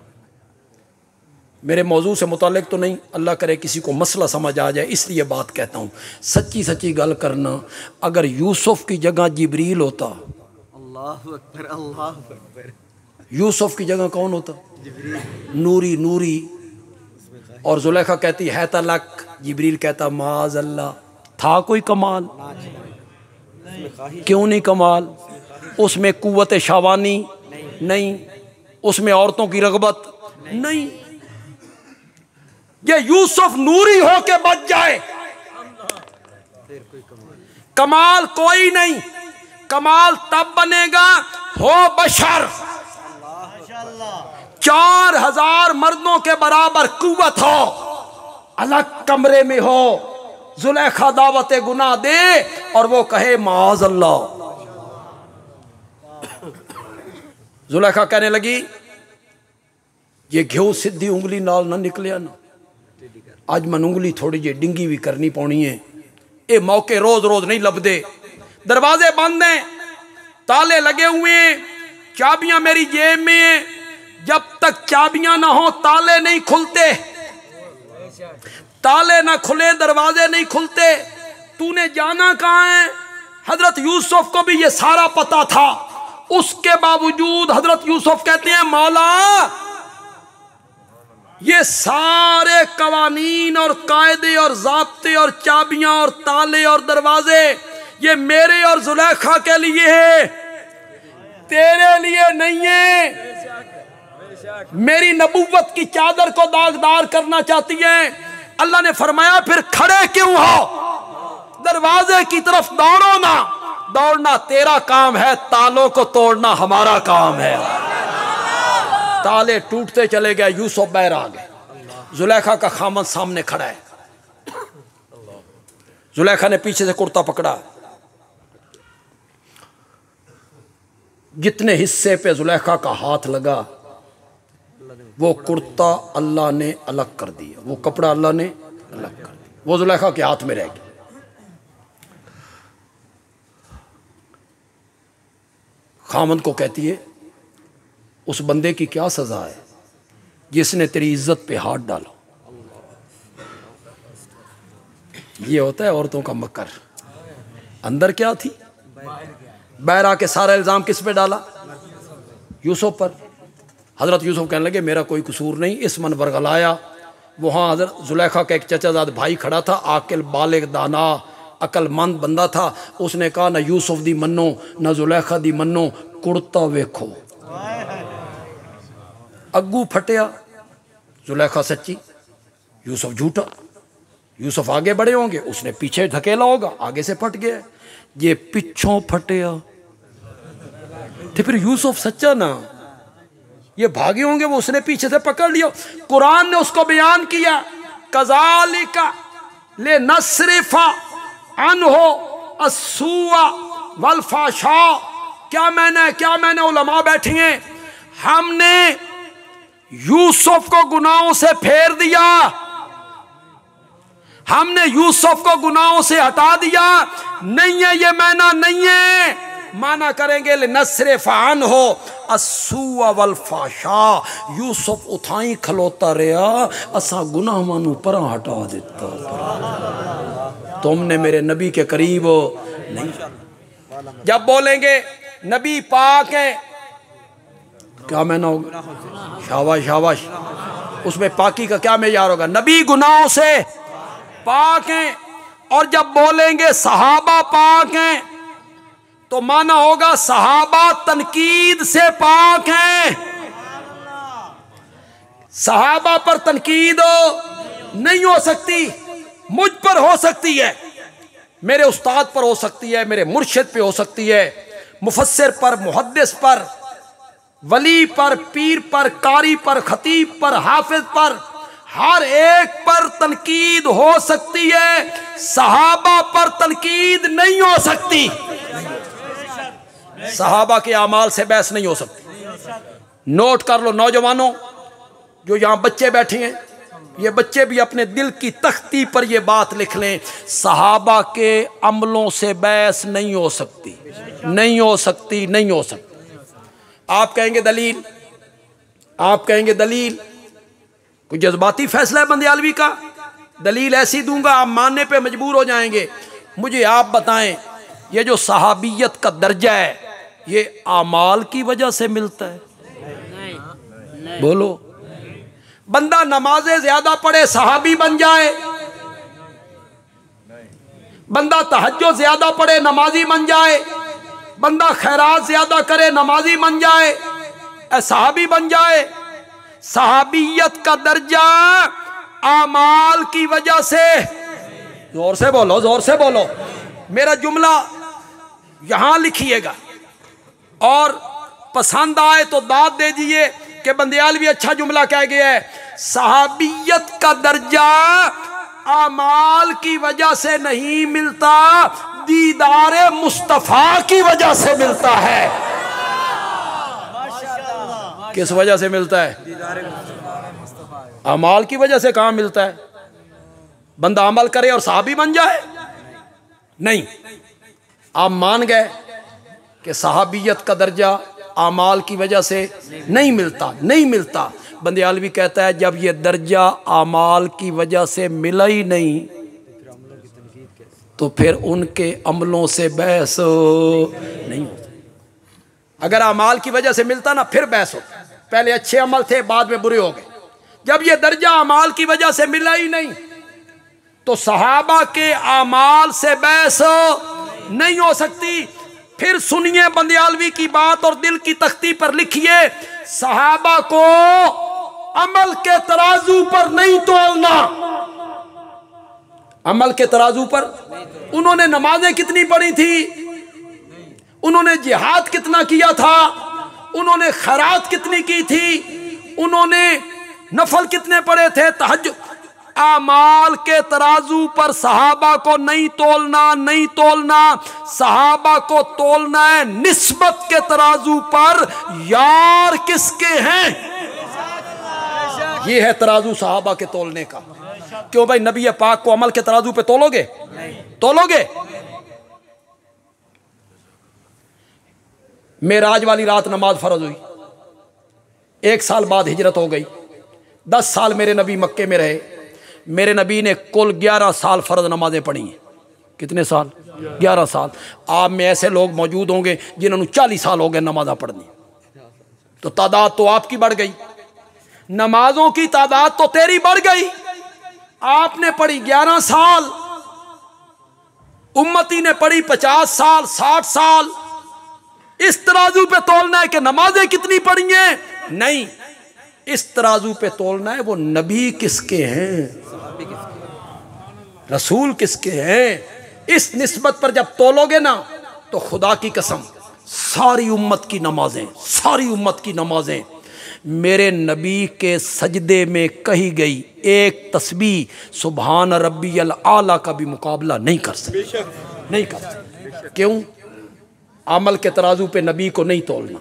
मेरे मौजू से मुतालिक तो नहीं, अल्लाह करे किसी को मसला समझ आ जाए, इसलिए बात कहता हूँ। सच्ची सच्ची गल करना, अगर यूसुफ की जगह जिब्रील होता, अल्लाहु अकबर, अल्लाहु अकबर, यूसुफ की जगह कौन होता? नूरी, नूरी। और जुलेखा कहती है तलक, जिब्रील कहता माज अल्लाह। था कोई कमाल? क्यों नहीं कमाल? उसमें कुव्वत शावानी नहीं, उसमें औरतों की रगबत नहीं। ये यूसुफ नूरी होके बच जाए, कमाल कोई नहीं। कमाल तब बनेगा हो बशर, 4000 मर्दों के बराबर कुव्वत हो, अलग कमरे में हो, जुलेखा दावत गुनाह दे और वो कहे माज अल्लाह। जुलेखा कहने लगी ये घ्यो सीधी उंगली नाल ना निकलिया ना, आज मैं उंगली थोड़ी जी डिंगी भी करनी पौनी है। ये मौके रोज रोज नहीं लभदे। दरवाजे बंद हैं, ताले लगे हुए हैं, चाबियां मेरी जेब में हैं। जब तक चाबियां ना हो ताले नहीं खुलते, ताले ना खुले, दरवाजे नहीं खुलते, तूने जाना कहाँ है? हजरत यूसुफ को भी ये सारा पता था, उसके बावजूद हजरत यूसुफ कहते हैं मौला ये सारे कवानीन और कायदे और ज़ाब्ते और चाबियां और ताले और दरवाजे ये मेरे और जुलेखा के लिए है, तेरे लिए नहीं है। मेरी नबूवत की चादर को दागदार करना चाहती है। अल्लाह ने फरमाया फिर खड़े क्यों हो, दरवाजे की तरफ दौड़ो ना। दौड़ना तेरा काम है, तालों को तोड़ना हमारा काम है। ताले टूटते चले गए, यूसुफ बाहर आ गए। जुलेखा का खामन सामने खड़ा है। जुलेखा ने पीछे से कुर्ता पकड़ा, जितने हिस्से पे जुलेखा का हाथ लगा वो कुर्ता अल्लाह ने अलग कर दिया, वो कपड़ा अल्लाह ने अलग कर दिया, वो जुलेखा के हाथ में रह गया। खामन को कहती है उस बंदे की क्या सजा है जिसने तेरी इज्जत पे हाथ डाला। ये होता है औरतों का मकर। अंदर क्या थी, बाहर आके सारा इल्जाम किस पे डाला, यूसुफ पर। हजरत यूसुफ कहने लगे मेरा कोई कसूर नहीं, इस मन बरगलाया। वहाँ हजरत जुलेखा का एक चचाजाद भाई खड़ा था, आकिल बालिग दाना अकलमंद बंदा था। उसने कहा ना यूसुफ दी मनो ना जुलेखा दी मनो, कुर्ता वेखो। अग्गू फटिया, जुलेखा सच्ची, यूसुफ झूठा। यूसुफ आगे बढ़े होंगे, उसने पीछे धकेला होगा, आगे से फट गया। ये पिछों फटिया तो फिर यूसुफ सच्चा ना, ये भागे होंगे, वो उसने पीछे से पकड़ लिया। कुरान ने उसको बयान किया कज़ालिका ले नस्रिफा अनहो अस्सूआ वल फाशा। क्या मैंने उलमा बैठी हैं, हमने यूसुफ को गुनाहों से फेर दिया, हमने यूसुफ को गुनाहों से हटा दिया। नहीं है ये मैना नहीं है, माना करेंगे नस्रिफान हो अस्सूआ वल फाशा। यूसुफ उठाई खलोता रहा, असा गुनाह मानू पर हटा देता, तुमने मेरे नबी के करीब नहीं। जब बोलेंगे नबी पाक है, क्या मैना होगा, शाबाश शाबाश, उसमें पाकी का क्या मेयार होगा, नबी गुनाहों से पाक हैं। और जब बोलेंगे सहाबा पाक हैं तो माना होगा सहाबा तनकीद से पाक हैं। सहाबा पर तनकीद नहीं हो सकती, मुझ पर हो सकती है, मेरे उस्ताद पर हो सकती है, मेरे मुर्शिद पे हो सकती है, मुफस्सिर पर, मुहद्दिस पर, वली पर, पीर पर, कारी पर, खतीब पर, हाफिज पर, हर एक पर तनकीद हो सकती है। सहाबा पर तनकीद नहीं हो सकती, सहाबा के अमाल से बहस नहीं हो सकती। नोट कर लो नौजवानों, जो यहां बच्चे बैठे हैं, ये बच्चे भी अपने दिल की तख्ती पर ये बात लिख लें, सहाबा के अमलों से बहस नहीं हो सकती, नहीं हो सकती, नहीं हो सकती। आप कहेंगे दलील, आप कहेंगे दलील, कोई जज्बाती फैसला है बंदियालवी का, दलील ऐसी दूंगा आप मानने पे मजबूर हो जाएंगे। मुझे आप बताएं, ये जो सहाबियत का दर्जा है ये आमाल की वजह से मिलता है? नहीं। बोलो, बंदा नमाजें ज्यादा पढ़े सहाबी बन जाए, बंदा तहज्जुद ज्यादा पढ़े नमाजी बन जाए, बंदा खैरात ज्यादा करे नमाजी बन जाए, सहाबी बन जाए? सहाबियत का दर्जा आमाल की वजह से, जोर से बोलो, जोर से बोलो, मेरा जुमला यहां लिखिएगा और पसंद आए तो दाद दे दीजिए कि बंदियाल भी अच्छा जुमला कह गया है। सहाबियत का दर्जा आमाल की वजह से नहीं मिलता, दीदारे मुस्तफा की वजह से मिलता है। किस वजह से मिलता है? अमाल की वजह से। कहां मिलता है? बंदा अमल करे और सहाबी बन जाए? नहीं। आप मान गए कि सहाबियत का दर्जा अमाल की वजह से नहीं मिलता, नहीं मिलता, बंदियालवी कहता है जब ये दर्जा आमाल की वजह से मिला ही नहीं तो फिर उनके अमलों से बहस नहीं होती। अगर आमाल की वजह से मिलता ना फिर बहस होता। पहले अच्छे अमल थे बाद में बुरे हो गए। जब ये दर्जा आमाल की वजह से मिला ही नहीं तो सहाबा के आमाल से बहस नहीं हो सकती। फिर सुनिए बंदियालवी की बात और दिल की तख्ती पर लिखिए, सहाबा को अमल के तराजू पर नहीं तोलना। अमल के तराजू पर उन्होंने नमाजें कितनी पढ़ी थी, उन्होंने जिहाद कितना किया था, उन्होंने खैरात कितनी की थी, उन्होंने नफल कितने पढ़े थे, तहज्जुद। आमाल के तराजू पर सहाबा को नहीं तोलना, नहीं तोलना। सहाबा को तोलना है निस्बत के तराजू पर, यार किसके हैं, ये है तराजू सहाबा के तोलने का। क्यों भाई, नबी पाक को अमल के तराजू पे तोलोगे? तोलोगे? मेराज वाली रात नमाज फर्ज हुई, 1 साल बाद हिजरत हो गई, 10 साल मेरे नबी मक्के में रहे। मेरे नबी ने कुल 11 साल फर्ज नमाजें पढ़ी हैं। कितने साल? 11 साल। आप में ऐसे लोग मौजूद होंगे जिन्होंने 40 साल हो गए नमाज़ पढ़नी, तो तादाद तो आपकी बढ़ गई, नमाजों की तादाद तो तेरी बढ़ गई। आपने पढ़ी 11 साल, उम्मती ने पढ़ी 50 साल, 60 साल। इस तराजू पे तोलना है कि नमाजें कितनी पढ़ी हैं? नहीं, इस तराजू पे तोलना है वो नबी किसके हैं, रसूल किसके हैं। इस निस्बत पर जब तोलोगे ना तो खुदा की कसम सारी उम्मत की नमाजें, सारी उम्मत की नमाजें मेरे नबी के सजदे में कही गई एक तस्बीह सुभान रब्बियल आला का भी मुकाबला नहीं कर सकती, नहीं कर सकती। क्यों? अमल के तराजू पे नबी को नहीं तोलना।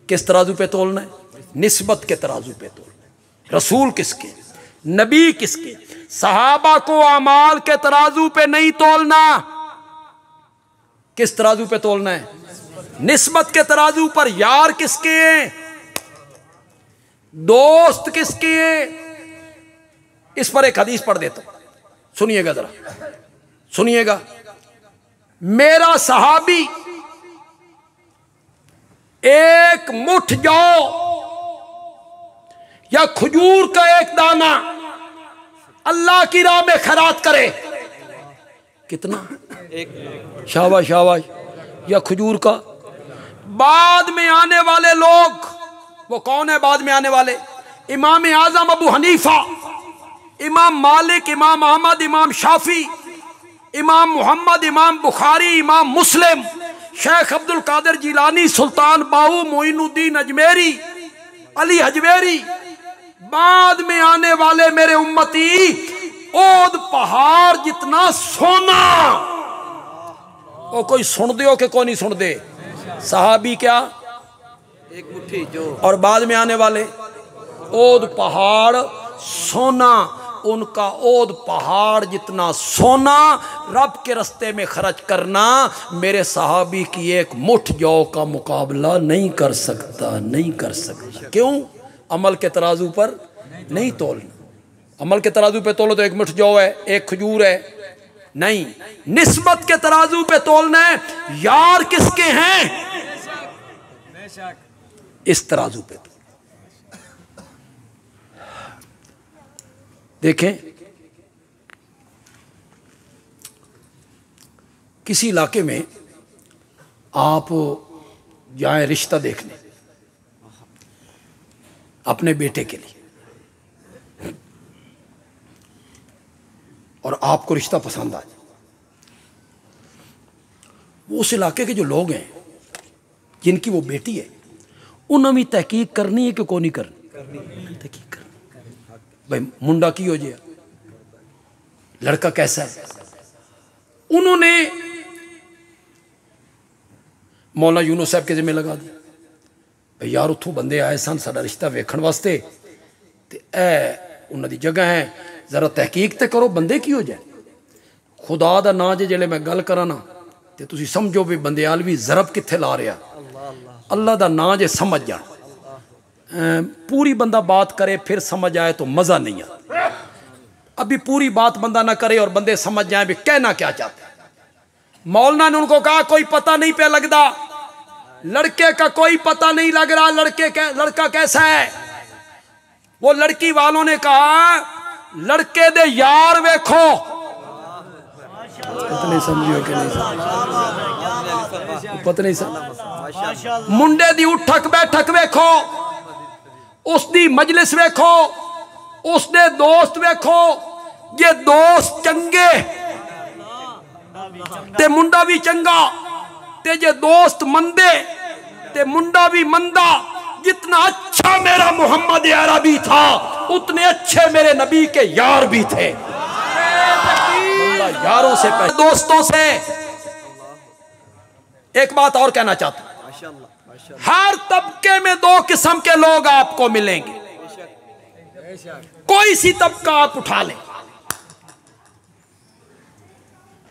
किस तराजू पे तोलना है? निस्बत के तराजू पे तोलना। रसूल किसके, नबी किसके। सहाबा को अमाल के तराजू पे नहीं तोलना। किस तराजू पे तोलना है? निस्बत के तराजू पर। यार किसके हैं, दोस्त किसके हैं। इस पर एक हदीस पढ़ देता हूं, सुनिएगा जरा, सुनिएगा। मेरा सहाबी एक मुठ जौ या खजूर का एक दाना अल्लाह की राह में खैरात करे, कितना? एक। शाबाश शाबाश। या खजूर का। बाद में आने वाले लोग, वो कौन है बाद में आने वाले? इमाम आजम अबू हनीफा, इमाम मालिक, इमाम अहमद, इमाम शाफी, इमाम मोहम्मद, इमाम बुखारी, इमाम मुस्लिम, शेख अब्दुल कादिर जिलानी, सुल्तान बाहू, मोइनुद्दीन अजमेरी, अली हजवेरी। बाद में आने वाले मेरे उम्मती ओद पहाड़ जितना सोना। वो कोई सुन दे हो कि कोई नहीं सुन दे? सहाबी क्या? एक मुट्ठी जो। और बाद में आने वाले ओद पहाड़ सोना। उनका ओद पहाड़ जितना सोना रब के रास्ते में खर्च करना मेरे सहाबी की एक मुठ जौ का मुकाबला नहीं कर सकता, नहीं कर सकता। क्यों? अमल के तराजू पर नहीं तोलना। अमल के तराजू पे तोलो तो एक मुठ जौ है, एक खजूर है, नहीं। निस्बत के तराजू पे तोलना है यार किसके हैं, इस तराजू पे। देखें, किसी इलाके में आप जाएं रिश्ता देखने अपने बेटे के लिए, और आपको रिश्ता पसंद आ जाए, वो उस इलाके के जो लोग हैं जिनकी वो बेटी है, उन्हें भी तहकीक करनी है कि कौन नहीं करनी? तहकीक करनी। भाई मुंडा की हो जाए, लड़का कैसा है। उन्होंने मौला यूनुस साहब के जिम्मे लगा दिया, भाई यार उथों बंदे आए सन साडा रिश्ता वेखण वास्ते, ते ऐ उन्हां दी जगह है, जरा तहकीक ते करो बंदे की हो जाए। खुदा दा नां जे जेल्ले मैं गल करा ना ते तुसीं समझो भी बंदेयाल भी जरब कित्थे ला रहा। अल्लाह दा नां जे समझ जा, पूरी बंदा बात करे फिर समझ आए तो मज़ा नहीं आता। अभी पूरी बात बंदा ना करे और बंदे समझ जाए भी कहना क्या चाहते हैं। मौलाना ने उनको कहा कोई पता नहीं पे लगता, लड़के का कोई पता नहीं लग रहा, लड़का कैसा है। वो लड़की वालों ने कहा लड़के दे यार वेखो। पता नहीं समझियो कि नहीं पता नहीं समझ। मुंडे दी उठक बैठक वेखो, उसकी मजलिस वेखो, उसने दोस्त वेखो। ये दोस्त चंगे ते मुंडा भी चंगा, ते जे दोस्त मंदे ते मुंडा भी मंदा। जितना अच्छा मेरा मोहम्मद अरबी था उतने अच्छे मेरे नबी के यार भी थे। यारों से पहले दोस्तों से एक बात और कहना चाहता हूं, हर तबके में दो किस्म के लोग आपको मिलेंगे। कोई सी तबका आप उठा लें।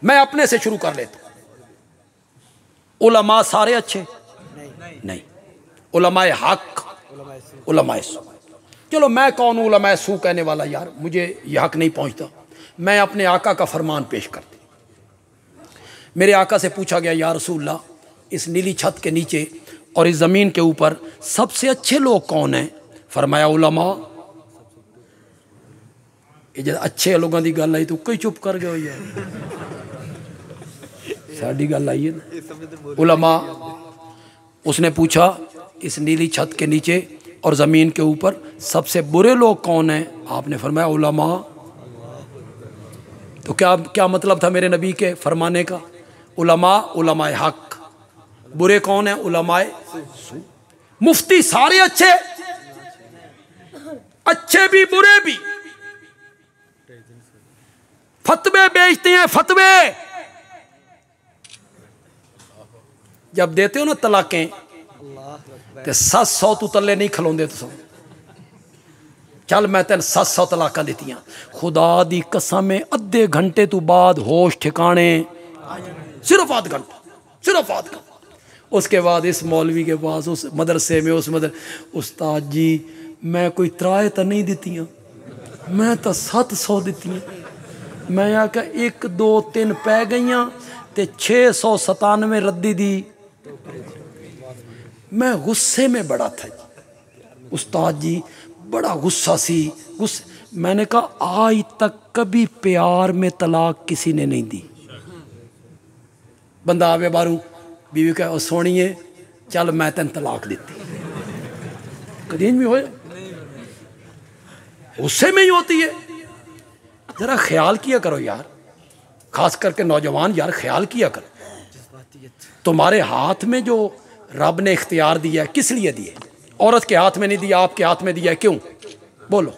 मैं अपने से शुरू कर लेता हूं। उलमा सारे अच्छे नहीं, उलमाए हक, उलमाए सू। चलो मैं कौन हूं उलमाए सू कहने वाला, यार मुझे यह हक नहीं पहुंचता। मैं अपने आका का फरमान पेश करती। मेरे आका से पूछा गया या रसूलल्लाह, इस नीली छत के नीचे और इस ज़मीन के ऊपर सबसे अच्छे लोग कौन हैं? फरमाया उलमा। ये जब अच्छे लोगों की गल आई तो कई चुप कर गए यार, साड़ी गल आई है ना उलमा। उसने पूछा इस नीली छत के नीचे और ज़मीन के ऊपर सबसे बुरे लोग कौन हैं? आपने फरमाया उलमा। तो क्या मतलब था मेरे नबी के फरमाने का? उलमा, उलमाए हक। बुरे कौन है? उलमाए सू। मुफ्ती सारे अच्छे, अच्छे भी बुरे भी, फतवे बेचते हैं फतवे। जब देते हो ना तलाकें ते 700 तू तले नहीं खलोंदे। तुम चल मैं तेन 700 तलाकां दित्तियां, खुदा दी कसम में अद्धे घंटे तू बाद होश ठिकाने, सिर्फ आध घंटा, सिर्फ आध घंटा। उसके बाद इस मौलवी के पास उस मदरसे में उस्ताद जी मैं कोई त्राए तो नहीं दित्तियां, मैं तो 700 दित्तियां। मैं आख्या 1 2 3 पै गईयां ते 697 रद्दी दी। मैं गुस्से में बड़ा था उस्ताद जी, बड़ा गुस्सा सी। मैंने कहा आज तक कभी प्यार में तलाक किसी ने नहीं दी। बंदा आवे बारू, बीवी कहे सोनिए चल मैं तेन तलाक देती, कभी भी हो गुस्से में ही होती है। जरा ख्याल किया करो यार, खास करके नौजवान यार, ख्याल किया करो। तुम्हारे हाथ में जो रब ने इख्तियार दिया है किस लिए दिया? औरत के हाथ में नहीं दिया, आपके हाथ में दिया। क्यों? बोलो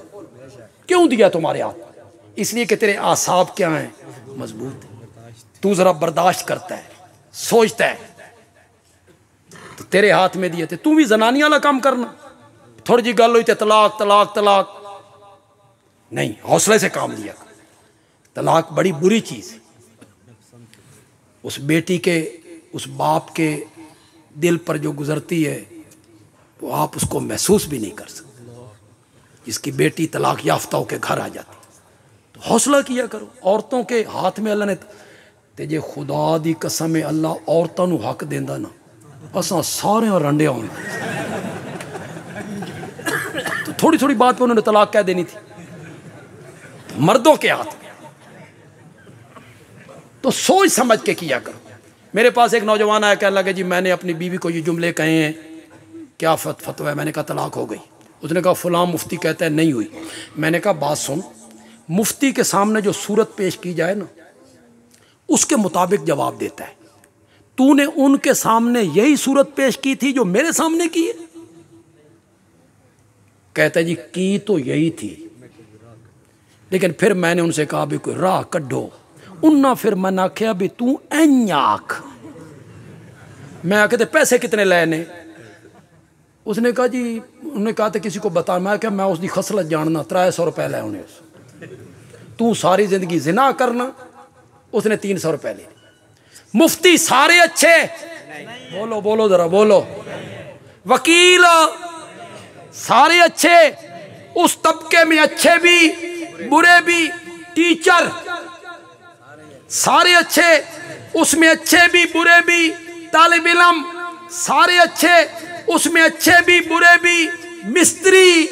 क्यों दिया तुम्हारे हाथ? इसलिए कि तेरे आसाब क्या हैं? मजबूत। तू जरा बर्दाश्त करता है, सोचता है, तो तेरे हाथ में दिए थे। तू भी जनानी वाला काम करना। थोड़ी जी गल हुई तो तलाक तलाक तलाक नहीं, हौसले से काम लिया। तलाक बड़ी बुरी चीज है। उस बेटी के, उस बाप के दिल पर जो गुजरती है वो आप उसको महसूस भी नहीं कर सकते। जिसकी बेटी तलाक याफ्ता होकर घर आ जाती, तो हौसला किया करो। औरतों के हाथ में अल्लाह ने ते जे खुदा दी कसम है अल्लाह औरतों को हक देंदा ना, असा सारे रंडे होंगे। तो थोड़ी थोड़ी बात पे उन्होंने तलाक कह देनी थी। तो मर्दों के हाथ में, तो सोच समझ के किया करो। मेरे पास एक नौजवान आया, कहने लगे जी मैंने अपनी बीवी को ये जुमले कहे हैं, क्या फतवा है? मैंने कहा तलाक हो गई। उसने कहा फलां मुफ्ती कहता है नहीं हुई। मैंने कहा बात सुन, मुफ्ती के सामने जो सूरत पेश की जाए ना उसके मुताबिक जवाब देता है। तूने उनके सामने यही सूरत पेश की थी जो मेरे सामने की है? कहता है जी की तो यही थी, लेकिन फिर मैंने उनसे कहा भी कोई राह कड्ढो। उन्ना फिर मैंने आख्या भी तू एं आख। मैं आखे थे पैसे कितने लेने? उसने कहा जी, उन्होंने कहा था किसी को बता। मैं क्या मैं उसकी खसलत जानना, 300 रुपए ले उन्हें। तू सारी जिंदगी जिना करना, उसने 300 रुपए ले। मुफ्ती सारे अच्छे, बोलो बोलो जरा बोलो। वकील सारे अच्छे, उस तबके में अच्छे भी बुरे भी, टीचर सारे अच्छे, उसमें अच्छे भी बुरे भी, तालिब इल्म सारे अच्छे, उसमें अच्छे भी बुरे भी, मिस्त्री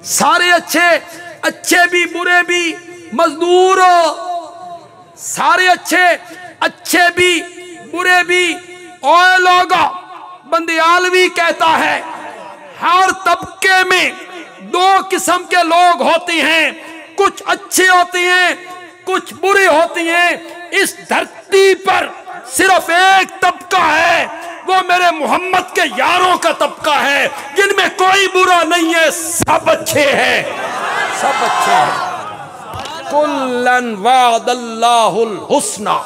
सारे अच्छे, अच्छे भी बुरे भी, मजदूर सारे अच्छे, अच्छे भी बुरे भी। और लोग बंदियालवी कहता है हर तबके में दो किस्म के लोग होते हैं, कुछ अच्छे होते हैं, कुछ बुरे होते हैं। इस धरती पर सिर्फ एक तबका है, वो मेरे मोहम्मद के यारों का तबका है, जिनमें कोई बुरा नहीं है, सब अच्छे हैं, सब अच्छे हैं। कुल्लन वादल्लाहुल हुस्ना।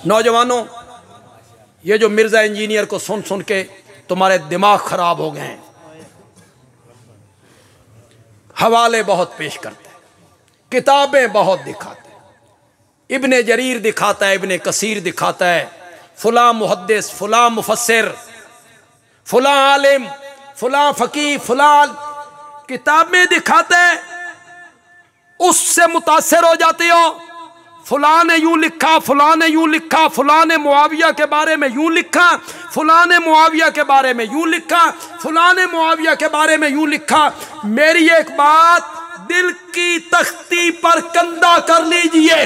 नौजवानों, ये जो मिर्जा इंजीनियर को सुन सुन के तुम्हारे दिमाग खराब हो गए हैं, हवाले बहुत पेश करते हैं, किताबें बहुत दिखाते हैं, इब्ने जरीर दिखाता है, इब्ने कसीर दिखाता है, फुला मुहद्दिस, फुला मुफस्सिर, फुला आलिम, फुला फकीह, फुला किताबें दिखाते हैं, उससे मुतासिर हो जाते हो। फुला ने यूं लिखा, फुला ने यूं लिखा, फुला ने मुआविया के बारे में यूं लिखा, फुला ने मुआविया के बारे में यूं लिखा, फुला ने मुआविया के बारे में यूं लिखा। मेरी एक बात दिल की तख्ती पर कंधा कर लीजिए,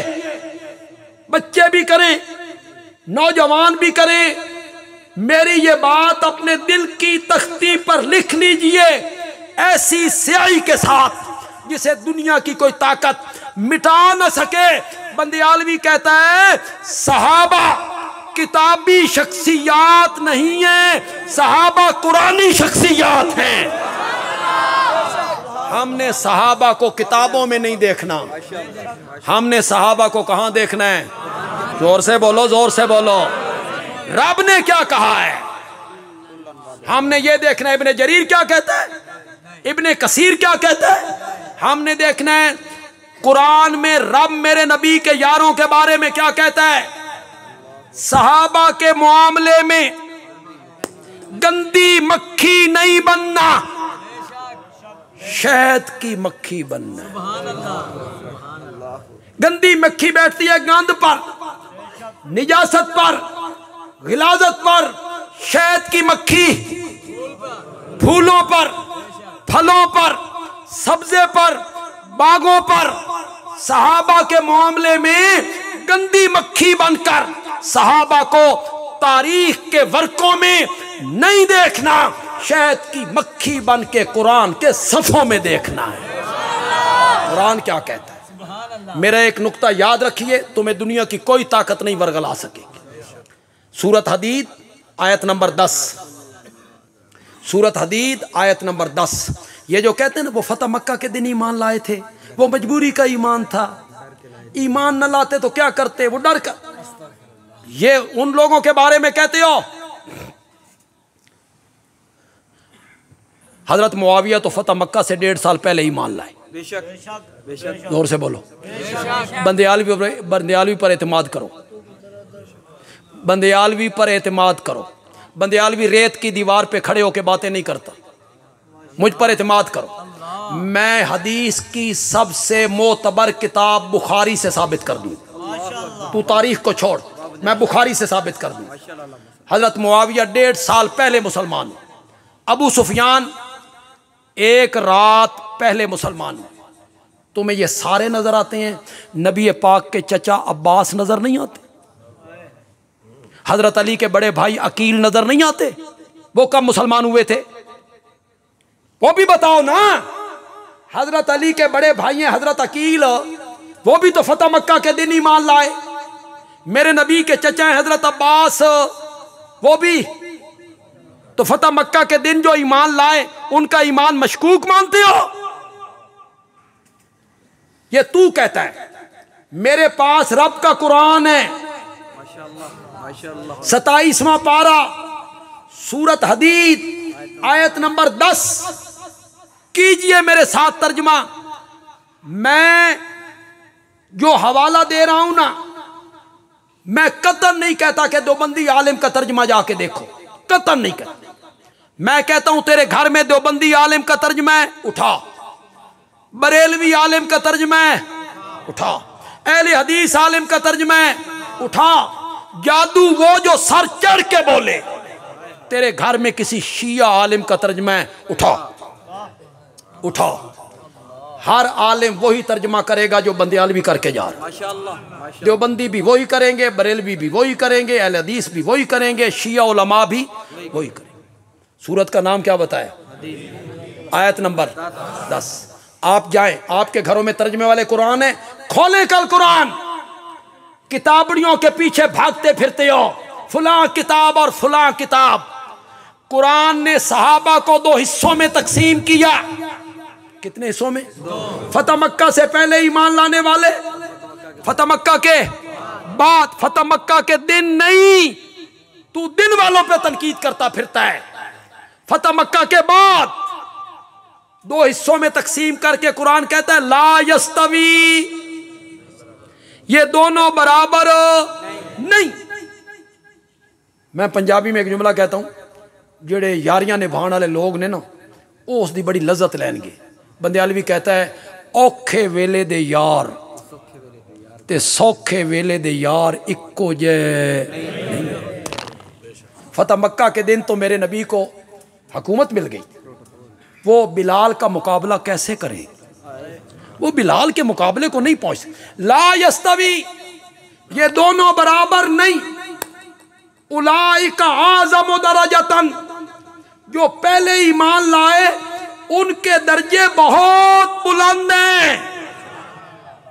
बच्चे भी करें, नौजवान भी करें, मेरी ये बात अपने दिल की तख्ती पर लिख लीजिए, ऐसी स्याही के साथ जिसे दुनिया की कोई ताकत मिटा न सके। बंदियालवी कहता है सहाबा किताबी शख्सियात नहीं है, सहाबा कुरानी शख्सियात हैं। हमने सहाबा को किताबों में नहीं देखना, हमने सहाबा को कहां देखना है? जोर से बोलो, जोर से बोलो। रब ने क्या कहा है हमने ये देखना है। इब्ने जरीर क्या कहता है, इब्ने कसीर क्या कहता है, हमने देखना है कुरान में रब मेरे नबी के यारों के बारे में क्या कहता है। सहाबा के मामले में गंदी मक्खी नहीं बनना, शहद की मक्खी बनना। गंदी मक्खी बैठती है गंद पर, निजासत पर, गिलाजत पर। शहद की मक्खी फूलों पर, फलों पर, सब्जे पर, बागों पर। सहाबा के मामले में गंदी मक्खी बनकर सहाबा को तारीख के वर्कों में नहीं देखना, शहद की मक्खी बन के कुरान के सफ़ों में देखना है। कुरान क्या कहता है? मेरा एक नुक्ता याद रखिए, तुम्हें दुनिया की कोई ताकत नहीं वरगला सकेगी। सूरत हदीद आयत नंबर 10, सूरत हदीद आयत नंबर 10। ये जो कहते हैं ना वो फतह मक्का के दिन ईमान लाए थे, वो मजबूरी का ईमान था, ईमान न लाते तो क्या करते, वो डर कर। ये उन लोगों के बारे में कहते हो। हजरत मुआविया तो फतह मक्का से 1.5 साल पहले ईमान लाए। बेशक, जोर से बोलो। बंदियालवी पर एतमाद करो, बंदियालवी पर एतमाद करो। बंदियालवी रेत की दीवार पे खड़े होकर बातें नहीं करता, मुझ पर एतमाद करो। मैं हदीस की सबसे मोतबर किताब बुखारी से साबित कर दूं, तू तारीख को छोड़, मैं बुखारी से साबित कर दूं। हजरत मुआविया 1.5 साल पहले मुसलमान, अबू सुफियान 1 रात पहले मुसलमान। तुम्हें ये सारे नजर आते हैं, नबी पाक के चचा अब्बास नजर नहीं आते, हजरत अली के बड़े भाई अकील नजर नहीं आते, वो कब मुसलमान हुए थे वो भी बताओ ना। हजरत अली के बड़े भाई हैं हजरत अकील, वो भी तो फतह मक्का के दिन ईमान लाए। मेरे नबी के चचा हैं हजरत अब्बास, वो भी तो फतह मक्का के दिन जो ईमान लाए, उनका ईमान मशकूक मानते हो? ये तू कहता है। मेरे पास रब का कुरान है, 27वां पारा, सूरत हदीद आयत नंबर 10। कीजिए मेरे साथ तर्जमा। मैं जो हवाला दे रहा हूं ना, मैं कतन नहीं कहता कि देवबंदी आलिम का तर्जमा जाके देखो, कतन नहीं कहता। मैं कहता हूं तेरे घर में देवबंदी आलिम का तर्जमा है, उठा। बरेलवी आलिम का तर्जमा है, उठा। अहले हदीस आलिम का तर्जमा है, उठा। जादू वो जो सर चढ़ के बोले। तेरे घर में किसी शिया आलिम का तर्जमा है, उठा उठा। हर आलिम वही तर्जमा करेगा जो बंदियालवी करके जा रहा है। देवबंदी भी वही करेंगे, बरेलवी भी वही करेंगे, अहले हदीस भी वही करेंगे, शिया उलमा भी वही करेंगे। सूरत का नाम क्या बताया? आयत नंबर 10। आप जाएं, आपके घरों में तर्जमे वाले कुरान है, खोलें कल कुरान। किताबड़ियों के पीछे भागते फिरते हो, फुला किताब और फुला किताब। कुरान ने सहाबा को 2 हिस्सों में तकसीम किया। कितने हिस्सों में? फतह मक्का से पहले ईमान लाने वाले, फतह मक्का के बाद, फतह मक्का के दिन नहीं। तू दिन वालों पे तनकीद करता फिरता है। फतह मक्का के बाद 2 हिस्सों में तकसीम करके कुरान कहता है ला यस्तवी, ये दोनों बराबर नहीं। मैं पंजाबी में एक जुमला कहता हूं, जेड़े यारियां निभाने वाले लोग ने ना, वो उसकी बड़ी लज्जत लैणगे। बंदियालवी कहता है औखे वेले दे यार ते सौखे वेले दे यार इक्को जे नहीं। फतह मक्का के दिन तो मेरे नबी को हुकूमत मिल गई, वो बिलाल का मुकाबला कैसे करें? वो बिलाल के मुकाबले को नहीं पहुंच। ला यस्तवी, ये दोनों बराबर नहीं। उलाइका आज़म दरजतन, जो पहले ईमान लाए उनके दर्जे बहुत बुलंद हैं,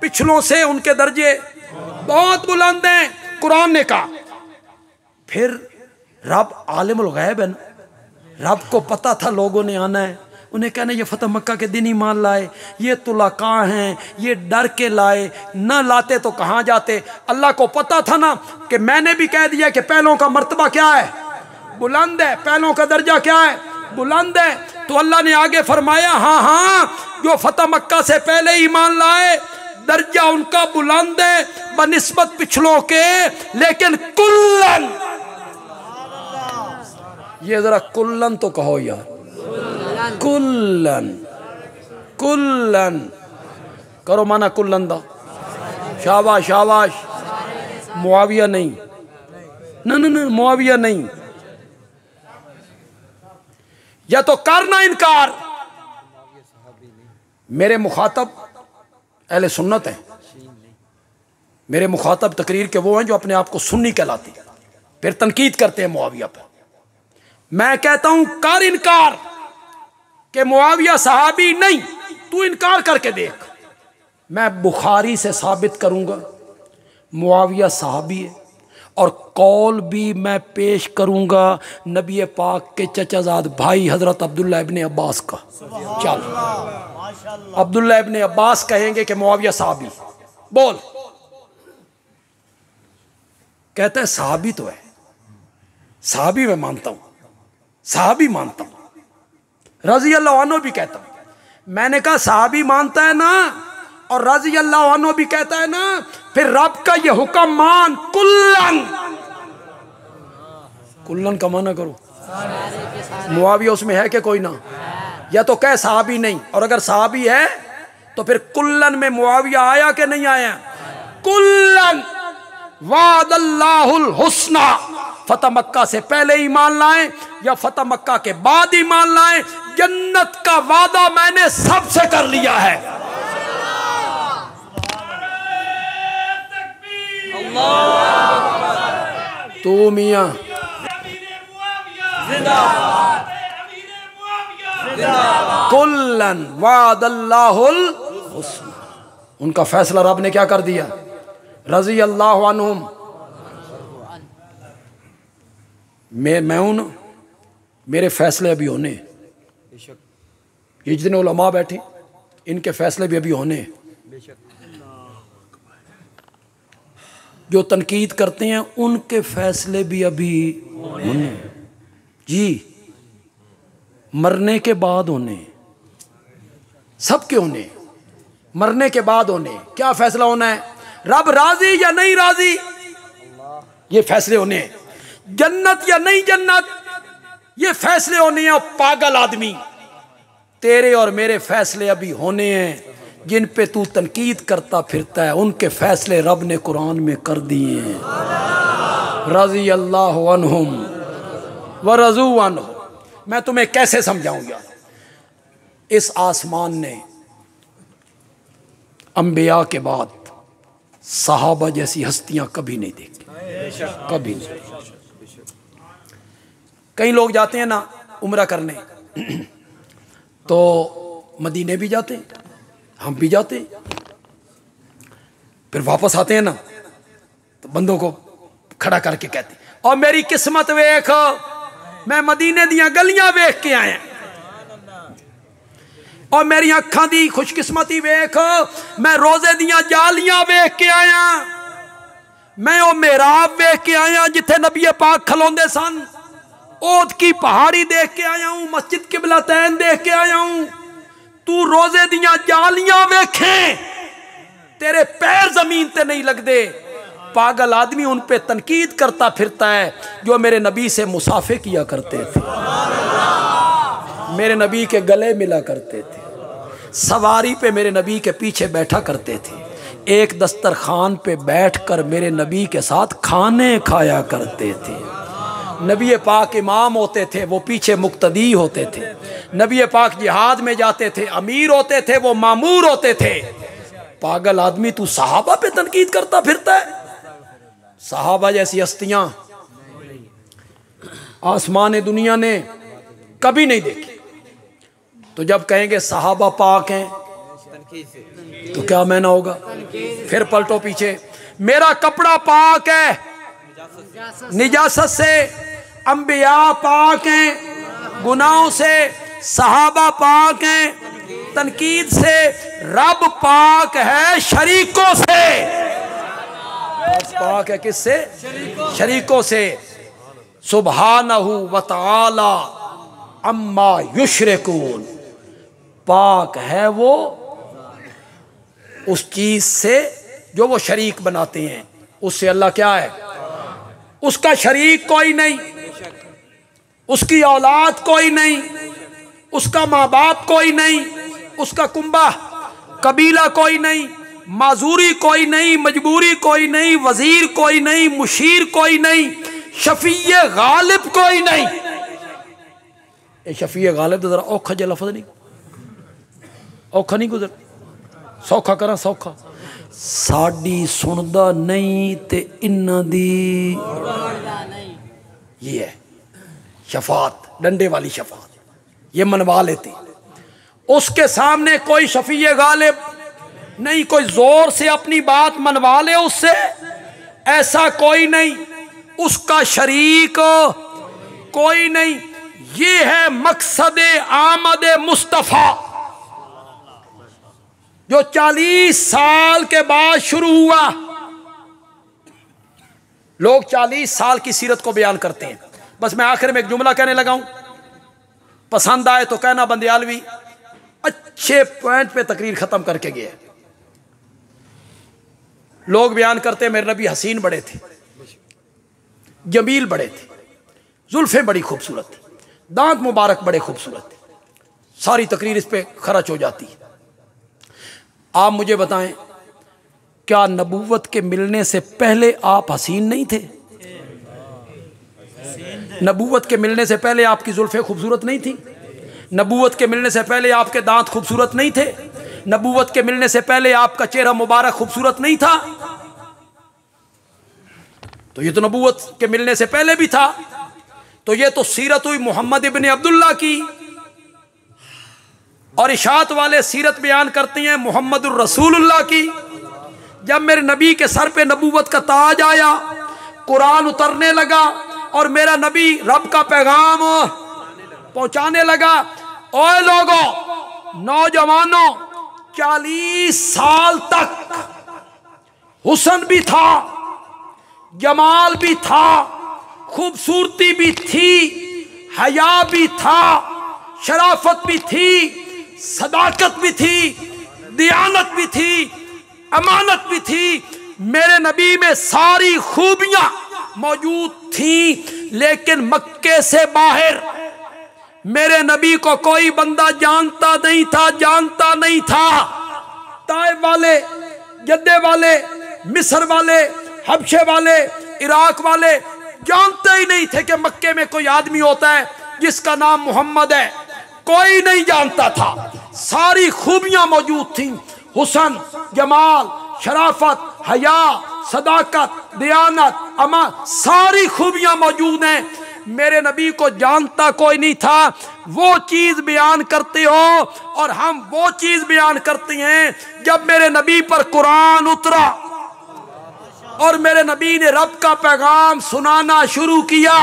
पिछलों से उनके दर्जे बहुत बुलंद हैं। कुरान ने कहा। फिर रब आलिमुल गैब है ना, रब को पता था लोगों ने आना है। उन्हें कहना ये फतह मक्का के दिन ईमान लाए, ये तुलाका हैं, ये डर के लाए, न लाते तो कहाँ जाते। अल्लाह को पता था ना कि मैंने भी कह दिया कि पहलों का मर्तबा क्या है? बुलंद है। पहलों का दर्जा क्या है? बुलंद है। तो अल्लाह ने आगे फरमाया हाँ हाँ, जो फतह मक्का से पहले ईमान लाए दर्जा उनका बुलंद है बनिस्बत पिछलों के, लेकिन कुल्लन, ये जरा कुल्लन तो कहो यार, कुल्लन, कुल्लन करो माना कुल्लन दा। शाबाश शाबाश। मुआविया नहीं, न मुआविया नहीं। या तो करना इनकार। मेरे मुखातब अहले सुन्नत हैं, मेरे मुखातब तकरीर के वो हैं जो अपने आप को सुन्नी कहलाते हैं, फिर तनकीद करते हैं मुआविया पर। मैं कहता हूं कर इनकार कि मुआविया सहाबी नहीं, तू इनकार करके देख। मैं बुखारी से साबित करूंगा मुआविया सहाबी है, और कौल भी मैं पेश करूंगा नबी पाक के चचाजाद भाई हजरत अब्दुल्ला इब्ने अब्बास का। चल, अब्दुल्ला इब्ने अब्बास कहेंगे कि मुआविया सहाबी। बोल। कहता है सहाबी तो है, सहाबी मैं मानता हूं, सहाबी मानता हूं। रजी अल्लाह अन्हु भी कहता हूं। मैंने कहा सहाबी मानता है ना, और रजी अल्लाह अन्हु भी कहता है ना, फिर रब का ये हुक्म मान। कुल्लन, कुल्लन का माना करो। मुआविया उसमें है कि कोई ना? या तो कह सहाबी नहीं, और अगर सहाबी है तो फिर कुल्लन में मुआविया आया कि नहीं आया? कुल्लन वादल्लाहुल हुस्ना। फतह मक्का से पहले ईमान लाएं या फतह मक्का के बाद ईमान लाएं, जन्नत का वादा मैंने सबसे कर लिया है। तू मियां कुल्लन वादल्लाहुल हुस्ना। उनका फैसला रब ने क्या कर दिया? रजी अल्लाह अन्हुम। मैं हूं ना, मेरे फैसले अभी होने। ये जितने उलमा बैठे इनके फैसले भी अभी होने। जो तनकीद करते हैं उनके फैसले भी अभी होने जी, मरने के बाद होने, सबके होने, मरने के बाद होने। क्या फैसला होना है? रब राजी या नहीं राजी, ये फैसले होने हैं। जन्नत या नहीं जन्नत, ये फैसले होने हैं। पागल आदमी, तेरे और मेरे फैसले अभी होने हैं। जिन पे तू तनकीद करता फिरता है उनके फैसले रब ने कुरान में कर दिए हैं। रज़ी अल्लाह अन्हुम व रज़ू अन्हु। मैं तुम्हें कैसे समझाऊं यार, इस आसमान ने अंबिया के बाद सहाबा जैसी हस्तियां कभी नहीं देखी, कभी नहीं। कई लोग जाते हैं ना उम्रा करने, तो मदीने भी जाते हैं, हम भी जाते हैं, फिर वापस आते हैं ना तो बंदों को खड़ा करके कहते और मेरी किस्मत वेख, मैं मदीने दियां गलियां वेख के आया, और मेरी अखां दी खुशकिस्मती वेख, मैं रोजे दियां जालियां वेख के आया, मैं वो मेहराब वेख के आया जिथे नबी पाक खलोंदे सन, ओद की पहाड़ी देख के आया हूं, मस्जिद किबलातैन देख के आया हूं। तू रोजे दियां जालियां वेखे, तेरे पैर जमीन ते नहीं लगदे। पागल आदमी उन पे तनकीद करता फिरता है जो मेरे नबी से मुसाफे किया करते थे, मेरे नबी के गले मिला करते थे, सवारी पे मेरे नबी के पीछे बैठा करते थे, एक दस्तरखान पे बैठकर मेरे नबी के साथ खाने खाया करते थे। नबी पाक इमाम होते थे, वो पीछे मुक्तदी होते थे। नबी पाक जिहाद में जाते थे, अमीर होते थे, वो मामूर होते थे। पागल आदमी तू सहाबा पे तनकीद करता फिरता है। सहाबा जैसी हस्तियां आसमान दुनिया ने कभी नहीं देखी। तो जब कहेंगे सहाबा पाक हैं तो क्या मायना होगा? फिर पलटो पीछे, मेरा कपड़ा पाक है निजासत से, अंबिया पाक हैं गुनाहों से, सहाबा पाक हैं तनकीद से, रब पाक है शरीकों से। पाक है किससे? शरीकों से। सुब्हानहू व तआला अम्मा युशरिकून, पाक है वो उस चीज से जो वो शरीक बनाते हैं। उससे अल्लाह क्या है? उसका शरीक कोई नहीं, उसकी औलाद कोई नहीं, उसका माँ बाप कोई नहीं, उसका कुंबा कबीला कोई नहीं, माजूरी कोई नहीं, मजबूरी कोई नहीं, वजीर कोई नहीं, मुशीर कोई नहीं, शफीए गालिब कोई नहीं। ये शफीए गालिब तो जरा औखा जो लफ्ज नहीं, औखा नहीं गुजर, सौखा करा सौखा। साड़ी सुनदा नहीं ते इन्ना दी, ये है शफात, डंडे वाली शफात, ये मनवा लेते। उसके सामने कोई शफीए गालिब नहीं, कोई जोर से अपनी बात मनवा ले उससे, ऐसा कोई नहीं, उसका शरीक कोई नहीं। ये है मकसद आमद मुस्तफ़ा जो 40 साल के बाद शुरू हुआ। लोग 40 साल की सीरत को बयान करते हैं। बस मैं आखिर में एक जुमला कहने लगा हूं, पसंद आए तो कहना बंदियालवी अच्छे पॉइंट पे तकरीर खत्म करके गए। लोग बयान करते हैं मेरे नबी हसीन बड़े थे, जमील बड़े थे, जुल्फें बड़ी खूबसूरत थी, दांत मुबारक बड़े खूबसूरत थे। सारी तकरीर इस पे खर्च हो जाती है। आप मुझे बताएं, क्या नबूवत के मिलने से पहले आप हसीन नहीं थे? नबूवत के मिलने से पहले आपकी जुल्फें खूबसूरत नहीं थी? नबूवत के मिलने से पहले आपके दांत खूबसूरत नहीं थे? नबूवत के मिलने से पहले आपका चेहरा मुबारक खूबसूरत नहीं था? तो ये तो नबूवत के मिलने से पहले भी था। तो ये तो सीरत हुई मोहम्मद इब्न अब्दुल्ला की, और इशात वाले सीरत बयान करते हैं मोहम्मदुर रसूलुल्लाह की। जब मेरे नबी के सर पे नबूवत का ताज आया, कुरान उतरने लगा और मेरा नबी रब का पैगाम पहुंचाने लगा। ओए लोगों, नौजवानों, 40 साल तक हुस्न भी था, जमाल भी था, खूबसूरती भी थी, हया भी था, शराफत भी थी, सदाकत भी थी, दियानत भी थी, अमानत भी थी। मेरे नबी में सारी खूबियां मौजूद थी, लेकिन मक्के से बाहर मेरे नबी को कोई बंदा जानता नहीं था। ताइफ वाले, जद्दे वाले, मिस्र वाले, हबशे वाले, इराक वाले जानते ही नहीं थे कि मक्के में कोई आदमी होता है जिसका नाम मोहम्मद है। कोई नहीं जानता था। सारी खूबियां मौजूद थी, हुस्न, जमाल, शराफत, हया, सदाकत, दयानत, अमान, सारी खूबियां मौजूद हैं। मेरे नबी को जानता कोई नहीं था। वो चीज बयान करते हो और हम वो चीज बयान करते हैं। जब मेरे नबी पर कुरान उतरा और मेरे नबी ने रब का पैगाम सुनाना शुरू किया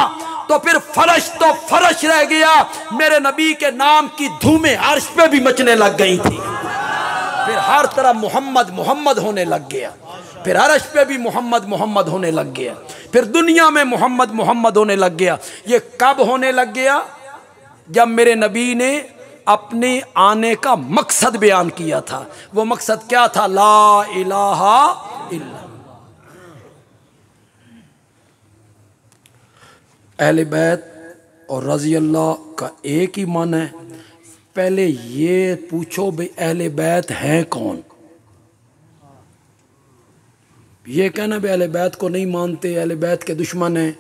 तो फिर फर्श तो फर्श रह गया। मेरे नबी के नाम की धूमें अर्श पे भी मचने लग गई थी। फिर हर तरफ मोहम्मद मोहम्मद होने लग गया। फिर अर्श पे भी मोहम्मद मोहम्मद होने लग गया। फिर दुनिया में मोहम्मद मोहम्मद होने लग गया। ये कब होने लग गया? जब मेरे नबी ने अपने आने का मकसद बयान किया था। वो मकसद क्या था? ला इलाहा इल्लल्लाह। अहले बैत और रज़ी अल्लाह का एक ही मन है। पहले ये पूछो भाई अहले बैत हैं कौन? ये कहना भाई अहले बैत को नहीं मानते, अहले बैत के दुश्मन हैं।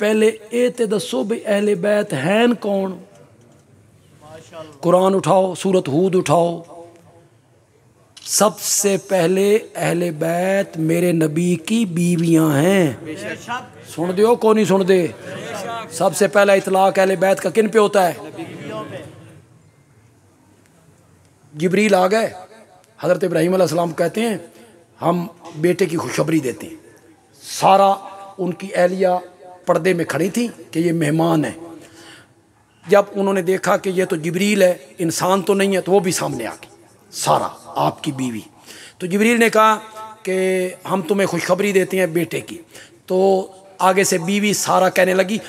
पहले ये तो दसो भाई अहले बैत हैं कौन? कुरान उठाओ, सूरत हूद उठाओ। सबसे पहले अहले बैत मेरे नबी की बीवियां हैं। सुन दो कौन नहीं सुन दे? सबसे पहला इतलाक अहले बैत का किन पे होता है? जिब्रील आ गए, हज़रत इब्राहीम अलैहिस्सलाम कहते हैं हम बेटे की खुशखबरी देते हैं। सारा उनकी एहलिया पर्दे में खड़ी थी कि ये मेहमान है। जब उन्होंने देखा कि ये तो जिब्रील है, इंसान तो नहीं है, तो वो भी सामने आ गई। सारा आपकी बीवी। तो जिब्रील ने कहा कि हम तुम्हें खुशखबरी देते हैं बेटे की। तो आगे से बीवी सारा कहने लगी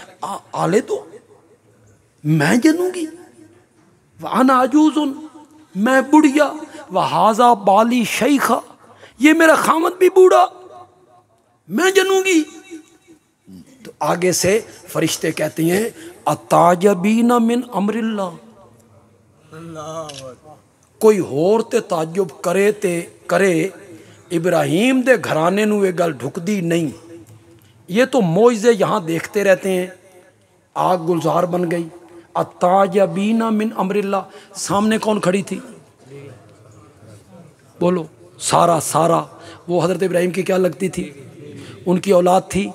आले तो मैं जनूंगी, वाना आजूजुन, मैं बुढ़िया, वहाजा बाली शैखा, ये मेरा खामद भी बूढ़ा, मैं जनूंगी। तो आगे से फरिश्ते कहते हैं अताजबीना मिन अमरिल्लाह, कोई होर ते ताजुब करे ते करे, इब्राहीम दे घराने नू ये गल ढुकदी नहीं। ये तो मोइज़े यहाँ देखते रहते हैं। आग गुलजार बन गई। अताजबीना मिन अमरिल्लाह, सामने कौन खड़ी थी? बोलो। सारा। सारा वो हज़रत इब्राहीम की क्या लगती थी? उनकी औलाद थी,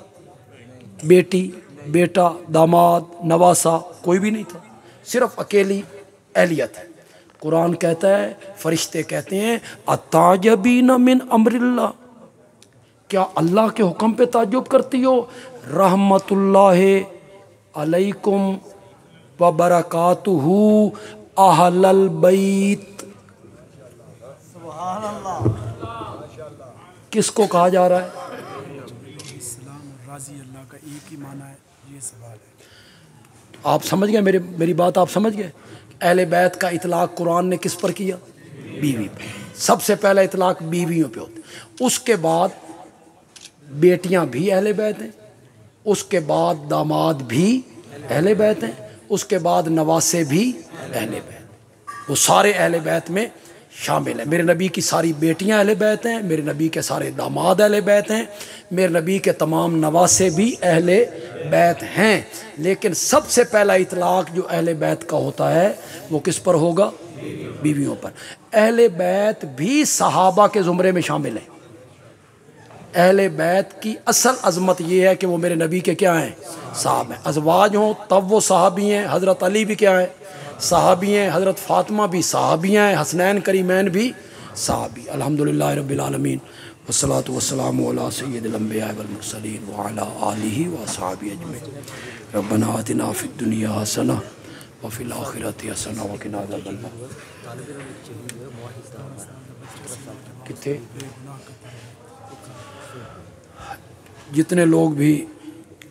बेटी, बेटा, दामाद, नवासा कोई भी नहीं था, सिर्फ अकेली एहलियत है। कुरान कहता है, फरिश्ते कहते हैं अताजबीना मिन अमरिल्लाह, क्या अल्लाह के हुक्म पे ताज्जुब करती हो? रहमतुल्लाहि अलैकुम व बरकातुहू अहलल बैत। किसको कहा जा रहा है? राज़ी अल्लाह का एक ही माना है। ये सवाल है। आप समझ गए मेरी बात? आप समझ गए? अहले बैत का इतलाक कुरान ने किस पर किया? बीवी पे। सबसे पहला इतलाक बीवियों पे होता। उसके बाद बेटियां भी अहले बैत हैं, उसके बाद दामाद भी अहले बैत हैं, उसके बाद नवासे भी अहले बैत। वो सारे अहले बैत में शामिल है। मेरे नबी की सारी बेटियां अहले बैत हैं, मेरे नबी के सारे दामाद अहले बैत हैं, मेरे नबी के तमाम नवासे भी अहले बैत हैं। लेकिन सबसे पहला इतलाक जो अहले बैत का होता है वो किस पर होगा? बीवियों पर। अहले बैत भी सहाबा के ज़ुमरे में शामिल हैं। अहले बैत की असल अज़मत ये है कि वो मेरे नबी के क्या हैं? साहब हैं। अज़वाज हों तब वो सहाबी हैं। हज़रत अली भी क्या है? सहाबी हैं। हज़रत फ़ातिमा भी सहाबियाँ हैं। हसनैन करीमैन भी सहाबी। अल्हम्दुलिल्लाह रब्बिल आलमीन वस्सलातु वस्सलामु अला सय्यिदिल अंबिया वल मुरसलीन व अला आलिहि व अस्हाबिहि अजमईन। रब्बना आतिना फिद दुनिया हसना व फिल आखिरति हसना व क़िना अज़ाबन नार। कितने जितने लोग भी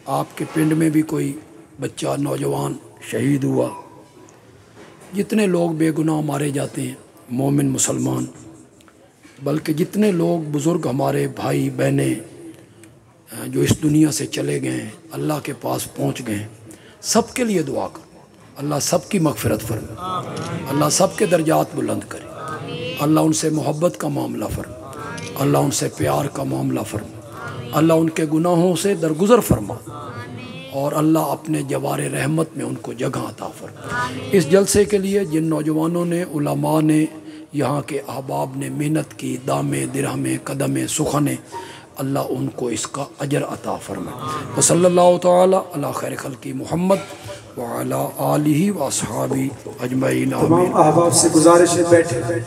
आपके पिंड में भी कोई बच्चा नौजवान शहीद हुआ, जितने लोग बेगुनाह मारे जाते हैं, मोमिन मुसलमान, बल्कि जितने लोग बुज़ुर्ग हमारे भाई बहनें जो इस दुनिया से चले गए हैं, अल्लाह के पास पहुंच गए हैं, सबके लिए दुआ करो। अल्लाह सबकी मग़फ़िरत फरमा, अल्लाह सबके दर्जात बुलंद करे, अल्लाह उनसे मोहब्बत का मामला फरमा, अल्लाह उनसे प्यार का मामला फरमा, अल्लाह उनके गुनाहों से दरगुज़र फरमा और अल्लाह अपने जवार रहमत में उनको जगह अता फरमा। इस जलसे के लिए जिन नौजवानों ने, उलमा ने, यहाँ के अहबाब ने मेहनत की, दामे दिरहमे कदमे सुखने, अल्लाह उनको इसका अजर अता फरमाए। तो सल्लल्लाहु तआला अला खैर खल्क़ी मुहम्मद व अला आलिहि व अस्हाबी अजमईन। तमाम अहबाब से गुजारिश है बैठे।